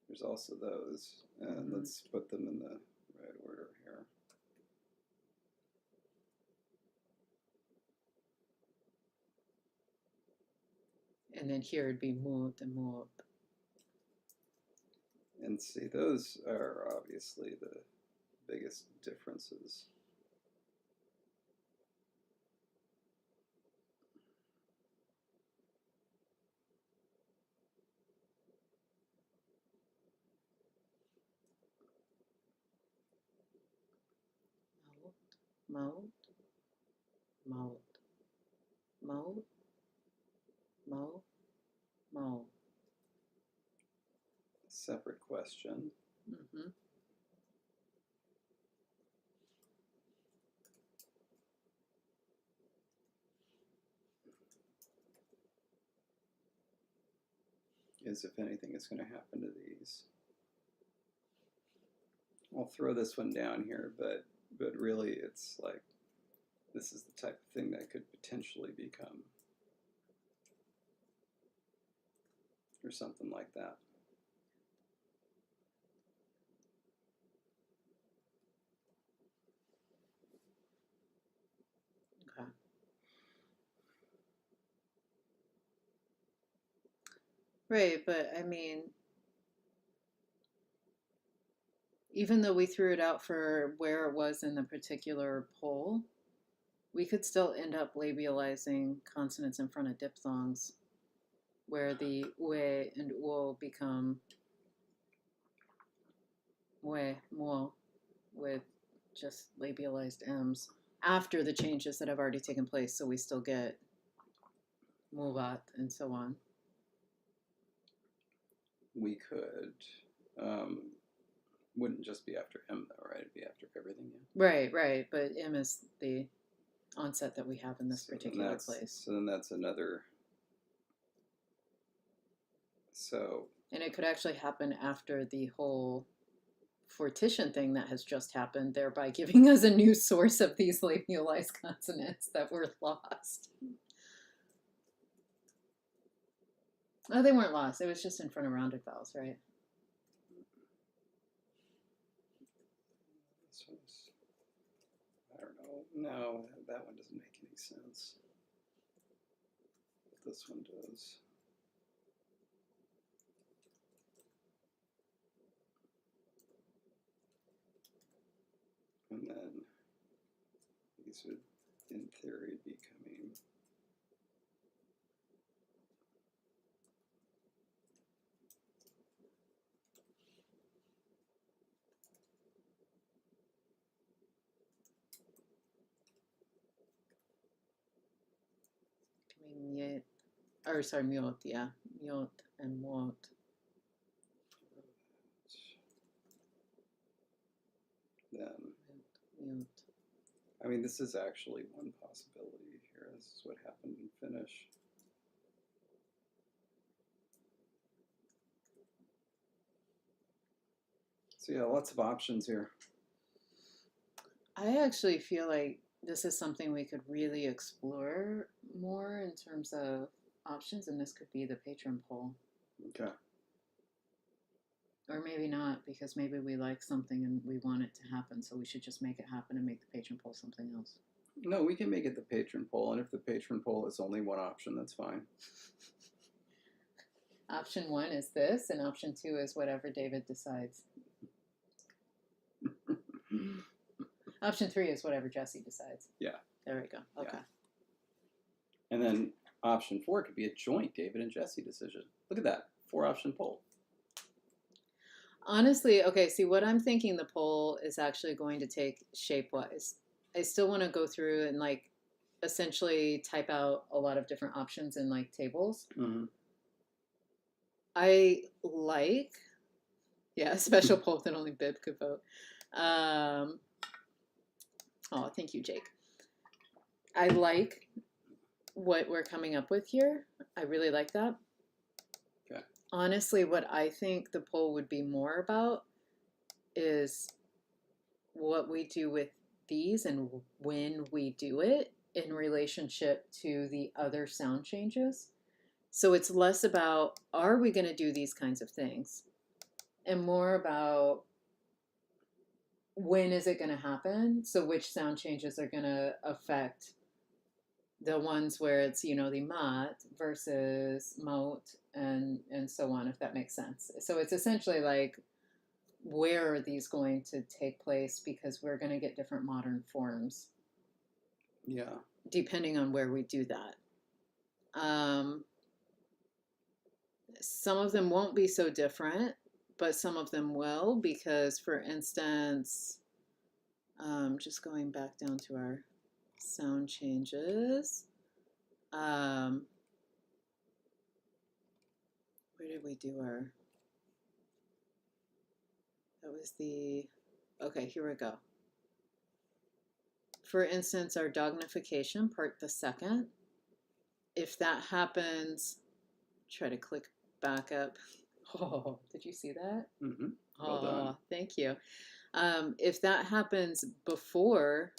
there's also those, and let's put them in the right order here. And then here it'd be moat and moat. And see, those are obviously the biggest differences. Moat, moat, moat, moat, moat. Separate question. Mm-hmm. Is if anything is going to happen to these. I'll throw this one down here, but really it's like this is the type of thing that could potentially become or something like that. Okay. Right, but I mean, even though we threw it out for where it was in the particular poll, we could still end up labializing consonants in front of diphthongs where the ue and uo become ue, mo, with just labialized m's after the changes that have already taken place, so we still get movat and so on. We could. Wouldn't just be after M though, right? It'd be after everything. Yeah? Right, but M is the onset that we have in this particular place. So then that's another. So. And it could actually happen after the whole fortition thing that has just happened, thereby giving us a new source of these labialized consonants that were lost. Oh, they weren't lost. It was just in front of rounded vowels, right? I don't know. No, that one doesn't make any sense. But this one does. And then these would, in theory, be coming. Miet, or sorry, miot, yeah. Miot and mot. Then, Miot. I mean, this is actually one possibility here. This is what happened in Finnish. So yeah, lots of options here. I actually feel like this is something we could really explore more in terms of options, and this could be the patron poll. Okay. Or maybe not, because maybe we like something and we want it to happen, so we should just make it happen and make the patron poll something else. No, we can make it the patron poll, and if the patron poll is only one option, that's fine. Option 1 is this, and option 2 is whatever David decides. Option 3 is whatever Jesse decides. Yeah. There we go. Okay. Yeah. And then option 4 could be a joint David and Jesse decision. Look at that. 4-option poll. Honestly, okay, see, what I'm thinking the poll is actually going to take shape-wise. I still want to go through and, like, essentially type out a lot of different options in, like, tables. Mm-hmm. I like, yeah, a special poll that only Bib could vote. Oh, thank you, Jake. I like what we're coming up with here. I really like that. Okay. Honestly, what I think the poll would be more about is what we do with these and when we do it in relationship to the other sound changes. So it's less about, are we going to do these kinds of things? And more about, when is it going to happen? So which sound changes are going to affect the ones where it's, the mat versus moat and so on, if that makes sense. So it's essentially like, where are these going to take place? Because we're going to get different modern forms. Yeah. Depending on where we do that. Some of them won't be so different, but some of them will, because, for instance, just going back down to our sound changes. Where did we do our... That was the... Okay, here we go. For instance, our dognification, part the second. If that happens... Try to click back up. Oh, did you see that? Mm-hmm. Well done. Thank you. If that happens before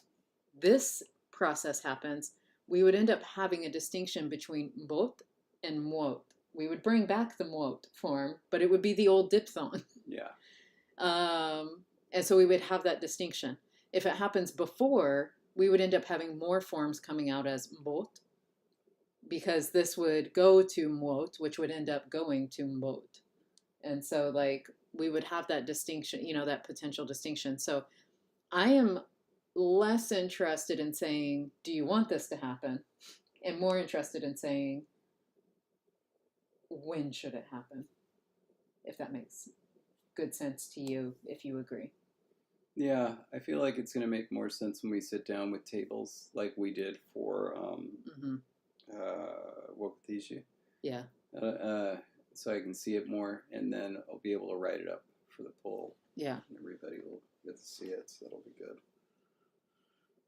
this process happens, we would end up having a distinction between mot and muot. We would bring back the muot form, but it would be the old diphthong. Yeah. And so we would have that distinction. If it happens before, we would end up having more forms coming out as mot, because this would go to muot, which would end up going to mot. And so, like, we would have that distinction, that potential distinction. So I am less interested in saying, do you want this to happen? And more interested in saying, when should it happen? If that makes good sense to you, if you agree. Yeah, I feel like it's going to make more sense when we sit down with tables like we did for Wokatishi. Yeah. So I can see it more, and then I'll be able to write it up for the poll. Yeah. And everybody will get to see it, so that'll be good.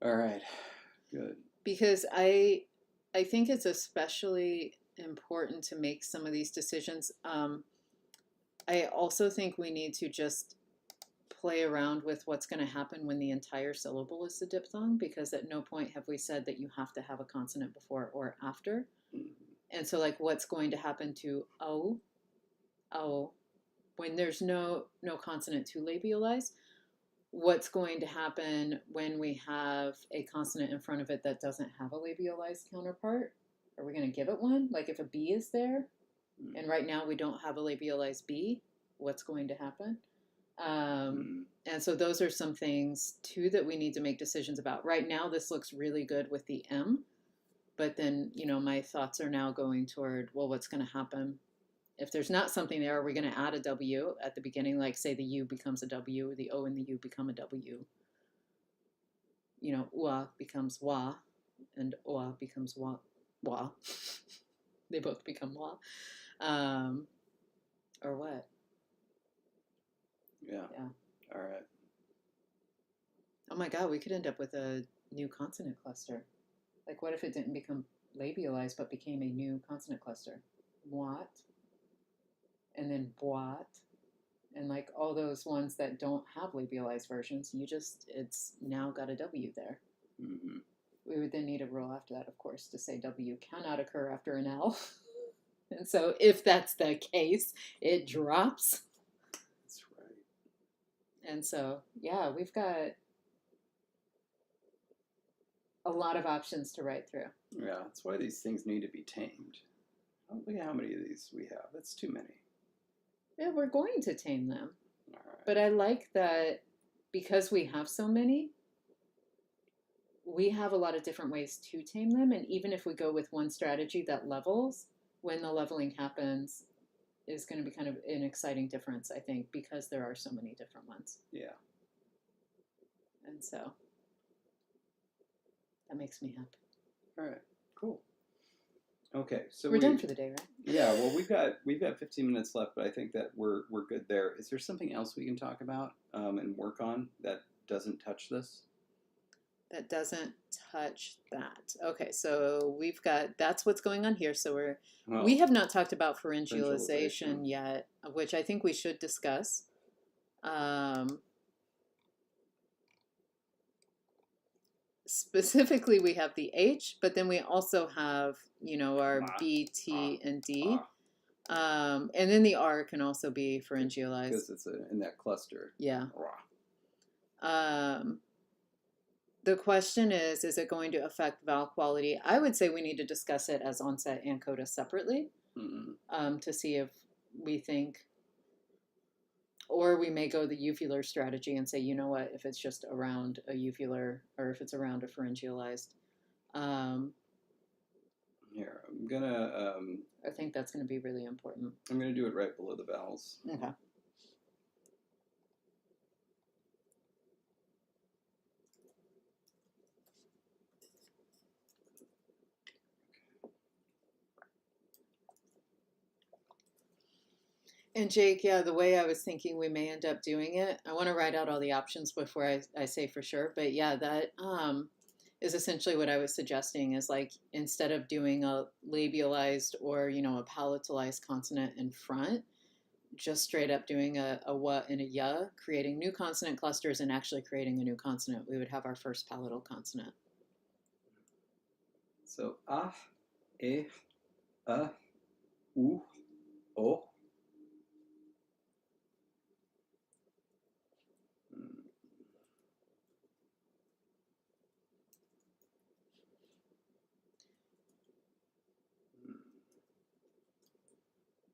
All right. Good. Because I think it's especially important to make some of these decisions. I also think we need to just play around with what's going to happen when the entire syllable is the diphthong, because at no point have we said that you have to have a consonant before or after. Mm-hmm. And so, like, what's going to happen to o, when there's no consonant to labialize? What's going to happen when we have a consonant in front of it that doesn't have a labialized counterpart? Are we going to give it one? Like, if a B is there, and right now we don't have a labialized B, what's going to happen? And so those are some things, too, that we need to make decisions about. Right now, this looks really good with the M. But then, my thoughts are now going toward, well, what's going to happen? If there's not something there, are we going to add a W at the beginning? Like, say the U becomes a W, the O and the U become a W. Ua becomes wa, and oa becomes wa. They both become wa. Or what? Yeah. All right. Oh my God, we could end up with a new consonant cluster. Like, what if it didn't become labialized but became a new consonant cluster? What? And then boat. And like all those ones that don't have labialized versions, it's now got a W there. Mm-hmm. We would then need a rule after that, of course, to say W cannot occur after an L. And so if that's the case, it drops. That's right. And so, yeah, we've got a lot of options to write through. Yeah, that's why these things need to be tamed. Oh, look at how many of these we have. That's too many. Yeah, we're going to tame them. All right. But I like that because we have so many, we have a lot of different ways to tame them. And even if we go with one strategy that levels, when the leveling happens, is going to be kind of an exciting difference, I think, because there are so many different ones. Yeah. And so that makes me happy. All right. Cool. Okay, so we're done for the day, right? Yeah. Well, we've got 15 minutes left, but I think that we're good there. Is there something else we can talk about and work on that doesn't touch this? That doesn't touch that. Okay, so we've got that's what's going on here. So we have not talked about pharyngealization yet, which I think we should discuss. Specifically, we have the H, but then we also have, our B, T, and D. And then the R can also be pharyngealized. Because it's in that cluster. Yeah. The question is it going to affect vowel quality? I would say we need to discuss it as onset and coda separately to see if we think, or we may go the uvular strategy and say, you know what, if it's just around a uvular or if it's around a pharyngealized. Here, I'm gonna. I think that's going to be really important. I'm gonna do it right below the vowels. Okay. And Jake, yeah, the way I was thinking we may end up doing it, I want to write out all the options before I say for sure. But yeah, that is essentially what I was suggesting is like instead of doing a labialized or, a palatalized consonant in front, just straight up doing a wa and a ya, creating new consonant clusters and actually creating a new consonant. We would have our first palatal consonant. So e, u, o.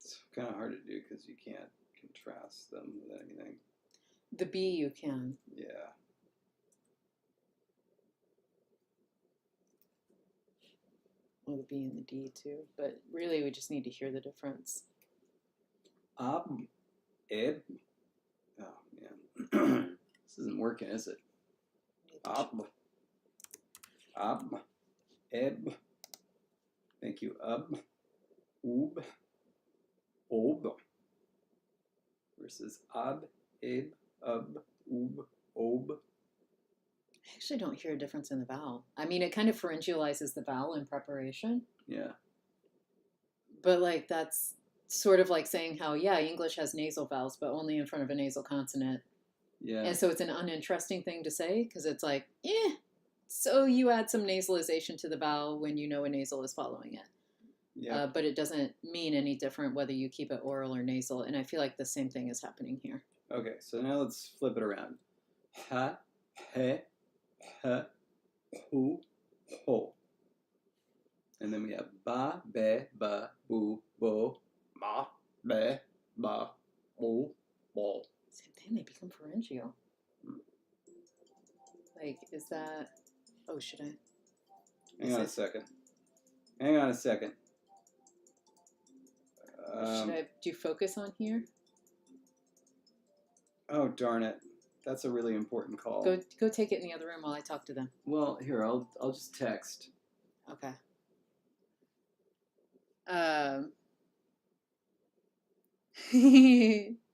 It's kind of hard to do because you can't contrast them with anything. The B you can. Yeah. Well, the B and the D too, but really we just need to hear the difference. Eb. Oh man, this isn't working, is it? Eb. Thank you. Ub, ob. Versus eb, ub, ob. I actually don't hear a difference in the vowel. I mean, it kind of pharyngealizes the vowel in preparation. Yeah. But like that's sort of like saying how, yeah, English has nasal vowels, but only in front of a nasal consonant. Yeah. And so it's an uninteresting thing to say because it's like, so you add some nasalization to the vowel when you know a nasal is following it. Yeah. But it doesn't mean any different whether you keep it oral or nasal. And I feel like the same thing is happening here. Okay, so now let's flip it around. Ha, he, ha, hu, ho. And then we have ba, be, ba, boo, bo, ma, be, ba, boo, bo. Same thing, they become pharyngeal. Like, is that... Oh, should I... Hang on a second. Hang on a second. Should I do focus on here? Oh, darn it. That's a really important call. Go take it in the other room while I talk to them. Well, here, I'll just text. Okay.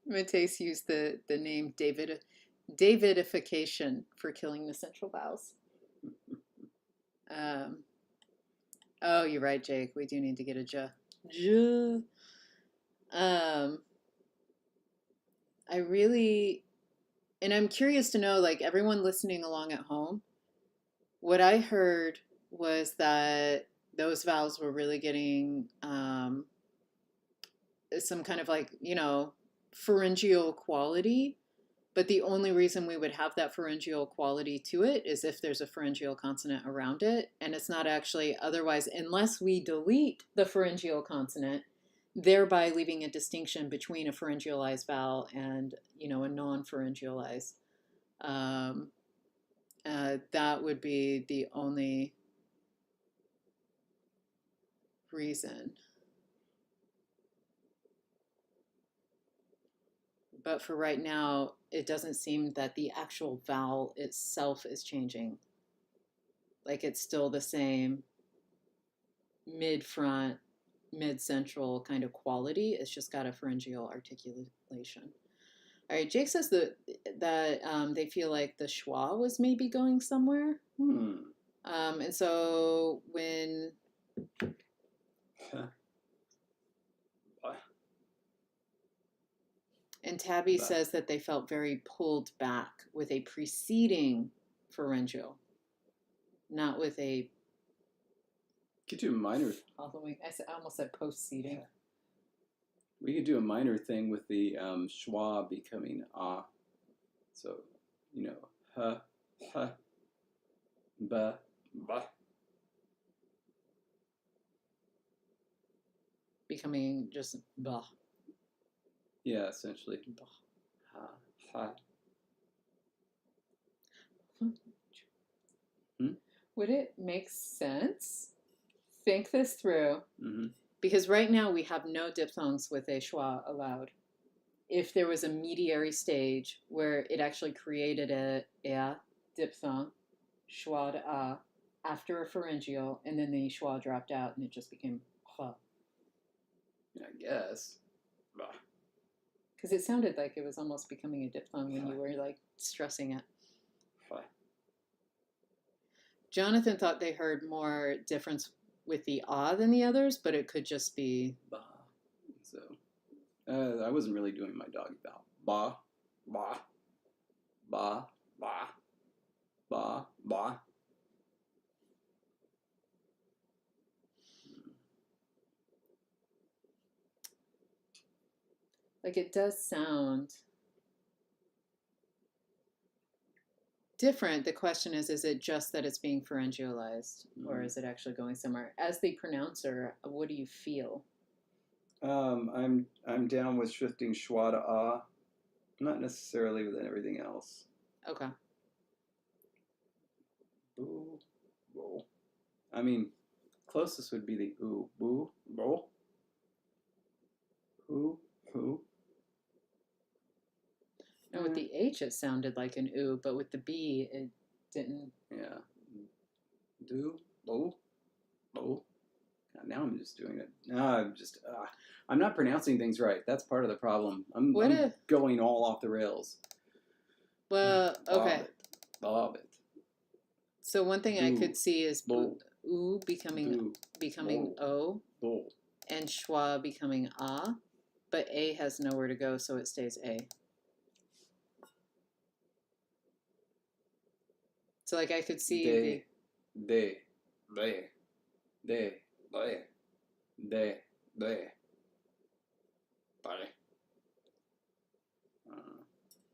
Mateus used the name Davidification for killing the central vowels. Oh, you're right, Jake. We do need to get a j. J. I really, and I'm curious to know, like everyone listening along at home, what I heard was that those vowels were really getting some kind of like, pharyngeal quality But the only reason we would have that pharyngeal quality to it is if there's a pharyngeal consonant around it. And it's not actually otherwise, unless we delete the pharyngeal consonant, thereby leaving a distinction between a pharyngealized vowel and, a non-pharyngealized. That would be the only reason. But for right now, it doesn't seem that the actual vowel itself is changing. Like it's still the same mid-front, mid-central kind of quality. It's just got a pharyngeal articulation. All right, Jake says that they feel like the schwa was maybe going somewhere. And so when... And Tabby says that they felt very pulled back with a preceding pharyngeal, not with a... Could do a minor... I almost said post-seating. We could do a minor thing with the schwa becoming ah. So, ha, ha, ba, ba. Becoming just ba. Yeah, essentially. Ha, ha. Would it make sense? Think this through. Mm-hmm. Because right now we have no diphthongs with a schwa allowed. If there was a mediary stage where it actually created a diphthong, schwa to a, after a pharyngeal, and then the schwa dropped out and it just became ha. I guess. Because it sounded like it was almost becoming a diphthong when you were like stressing it. Jonathan thought they heard more difference with the ah than the others, but it could just be ba. So I wasn't really doing my doggy vowel. Ba, ba, ba, ba, ba, ba. like it does sound different. The question is it just that it's being pharyngealized, or is it actually going somewhere? As the pronouncer, what do you feel? I'm down with shifting schwa to ah, not necessarily with everything else. Okay. Boo, boo. I mean, closest would be the ooh, boo, boo, who, who. And with the H, it sounded like an ooh, but with the B, it didn't. Yeah. Do, boo, boo. Now I'm just doing it. No, I'm not pronouncing things right. That's part of the problem. I'm going all off the rails. Well, okay. Bob it. So one thing I could see is ooh becoming o, and schwa becoming ah, but a has nowhere to go, so it stays a. So like I could see they.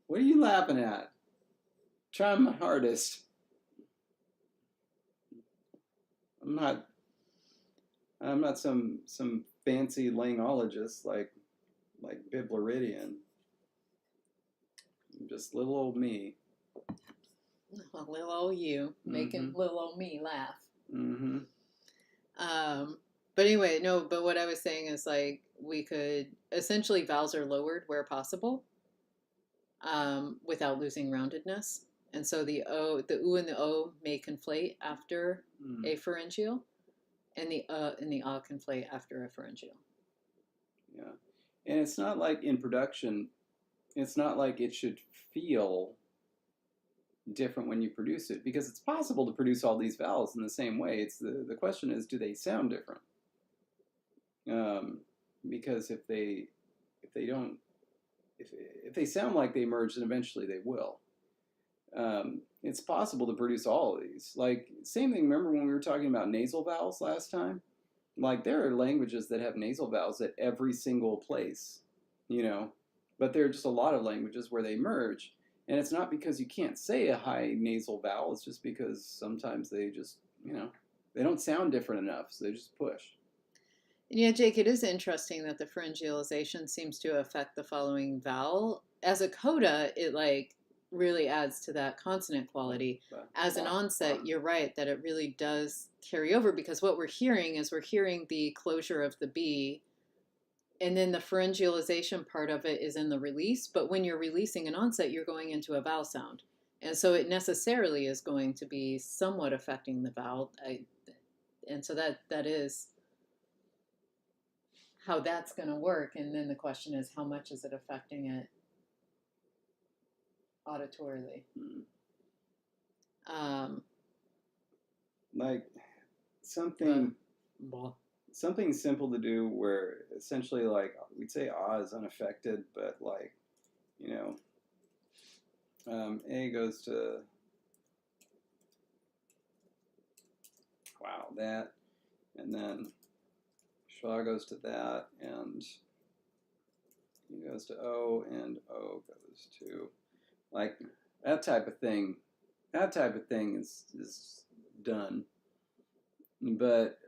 What are you laughing at? Try my hardest. I'm not some fancy langologist like Bibleridian. I'm just little old me. Little old you making little old me laugh. Mm-hmm. But anyway, no. But what I was saying is like we could essentially vowels are lowered where possible, without losing roundedness, and so the ooh and the o may conflate after a pharyngeal, and the ah conflate after a pharyngeal. Yeah, and it's not like in production, it's not like it should feel different when you produce it, because it's possible to produce all these vowels in the same way. It's the question is, do they sound different? Because if they sound like they merge, then eventually they will. It's possible to produce all of these. Like, same thing, remember when we were talking about nasal vowels last time? Like, there are languages that have nasal vowels at every single place, but there are just a lot of languages where they merge. And it's not because you can't say a high nasal vowel. It's just because sometimes they just, they don't sound different enough, so they just push. Yeah, Jake, it is interesting that the pharyngealization seems to affect the following vowel. As a coda, it like really adds to that consonant quality. As an onset, you're right that it really does carry over, because what we're hearing is we're hearing the closure of the B, and then the pharyngealization part of it is in the release. But when you're releasing an onset, you're going into a vowel sound. And so it necessarily is going to be somewhat affecting the vowel. And so that is how that's going to work. And then the question is, how much is it affecting it auditorily? Like something simple to do where essentially like we'd say ah is unaffected, but like, A goes to, wow, that, and then schwa goes to that, and E goes to O, and O goes to, like, that type of thing. That type of thing is done. But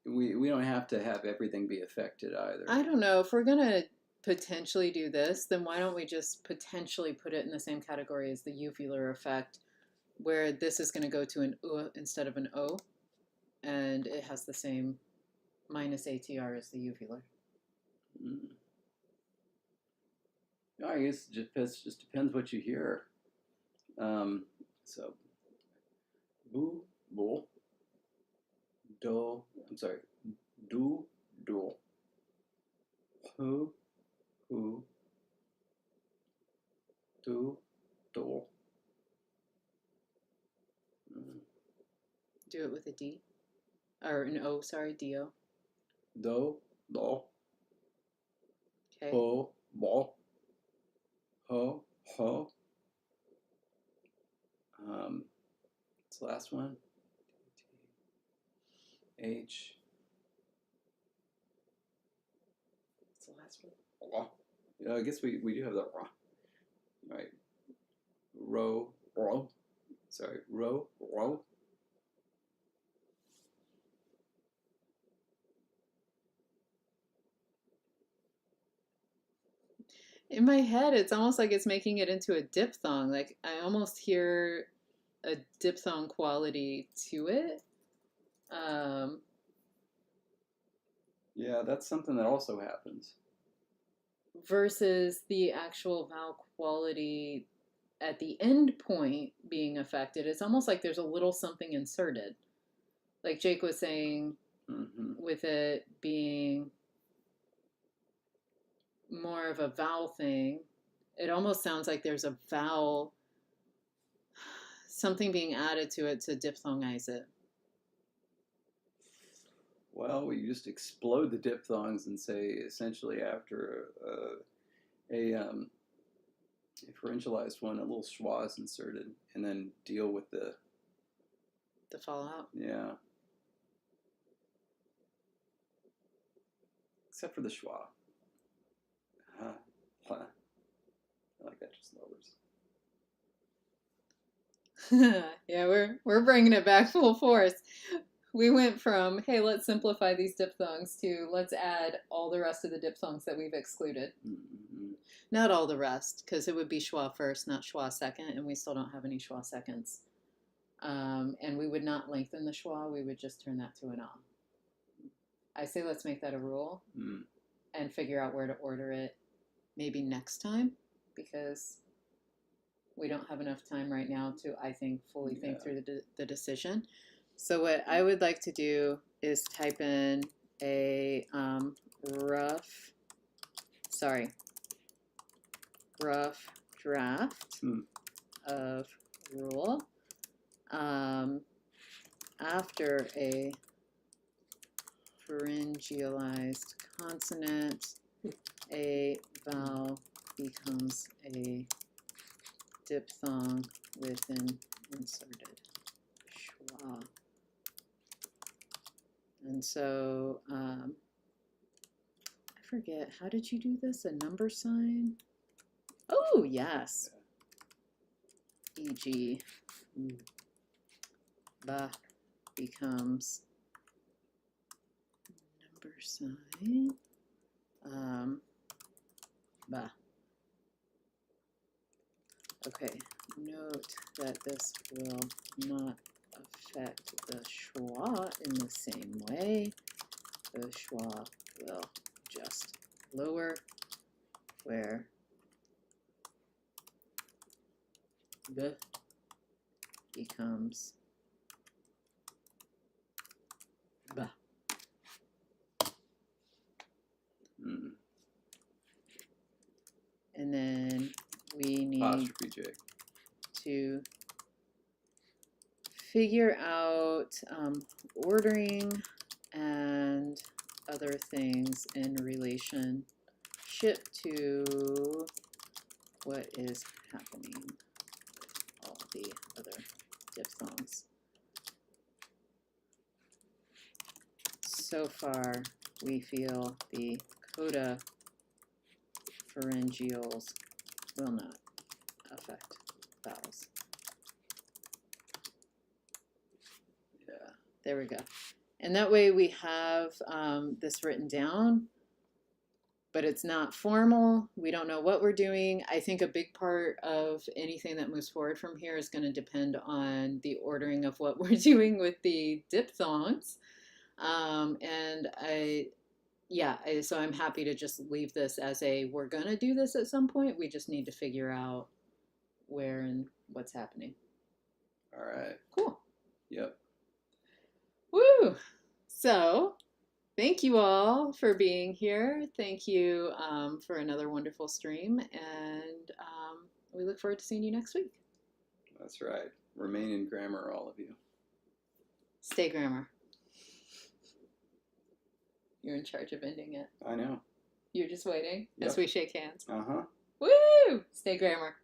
we don't have to have everything be affected either. I don't know. If we're going to potentially do this, then why don't we just potentially put it in the same category as the uvular effect, where this is going to go to an U instead of an O, and it has the same minus ATR as the uvular. I guess it just depends what you hear. So, boo, bull, do, I'm sorry, do, do, hu, do, do. Do it with a D, or an O, sorry, D-O. Do, do. Okay. Ho, bo, ho, ho. What's the last one? H. What's the last one? Ra. I guess we do have the ra. All right. Ro, ro. Sorry, ro, ro. In my head, it's almost like it's making it into a diphthong. Like I almost hear a diphthong quality to it. Yeah, that's something that also happens. Versus the actual vowel quality at the end point being affected. It's almost like there's a little something inserted. Like Jake was saying, with it being more of a vowel thing, it almost sounds like there's a vowel, something being added to it to diphthongize it. Well, we just explode the diphthongs and say essentially after a pharyngealized one, a little schwa is inserted, and then deal with the fallout. Yeah. Except for the schwa. I like that, just lowers. Yeah, we're bringing it back full force. We went from, hey, let's simplify these diphthongs to let's add all the rest of the diphthongs that we've excluded. Not all the rest, because it would be schwa first, not schwa second, and we still don't have any schwa seconds. And we would not lengthen the schwa, we would just turn that to an ah. I say let's make that a rule and figure out where to order it maybe next time, because we don't have enough time right now to, I think, fully think through the decision. So what I would like to do is type in a rough draft of rule after a pharyngealized consonant, a vowel becomes a diphthong with an inserted schwa. And so, I forget, how did you do this? A number sign? Oh, yes. e.g. ba becomes number sign ba. Okay, note that this will not affect the schwa in the same way. The schwa will just lower where b becomes ba. And then we need Apostrophe J. to figure out ordering and other things in relationship to what is happening with all the other diphthongs. So far, we feel the coda pharyngeals will not affect vowels. Yeah. There we go. And that way we have this written down, but it's not formal. We don't know what we're doing. I think a big part of anything that moves forward from here is going to depend on the ordering of what we're doing with the diphthongs. So I'm happy to just leave this as we're going to do this at some point. We just need to figure out where and what's happening. All right. Cool. Yep. Woo! So, thank you all for being here. Thank you for another wonderful stream, and we look forward to seeing you next week. That's right. Remain in grammar, all of you. Stay grammar. You're in charge of ending it. I know. You're just waiting Yep. as we shake hands. Uh-huh. Woo! Stay grammar.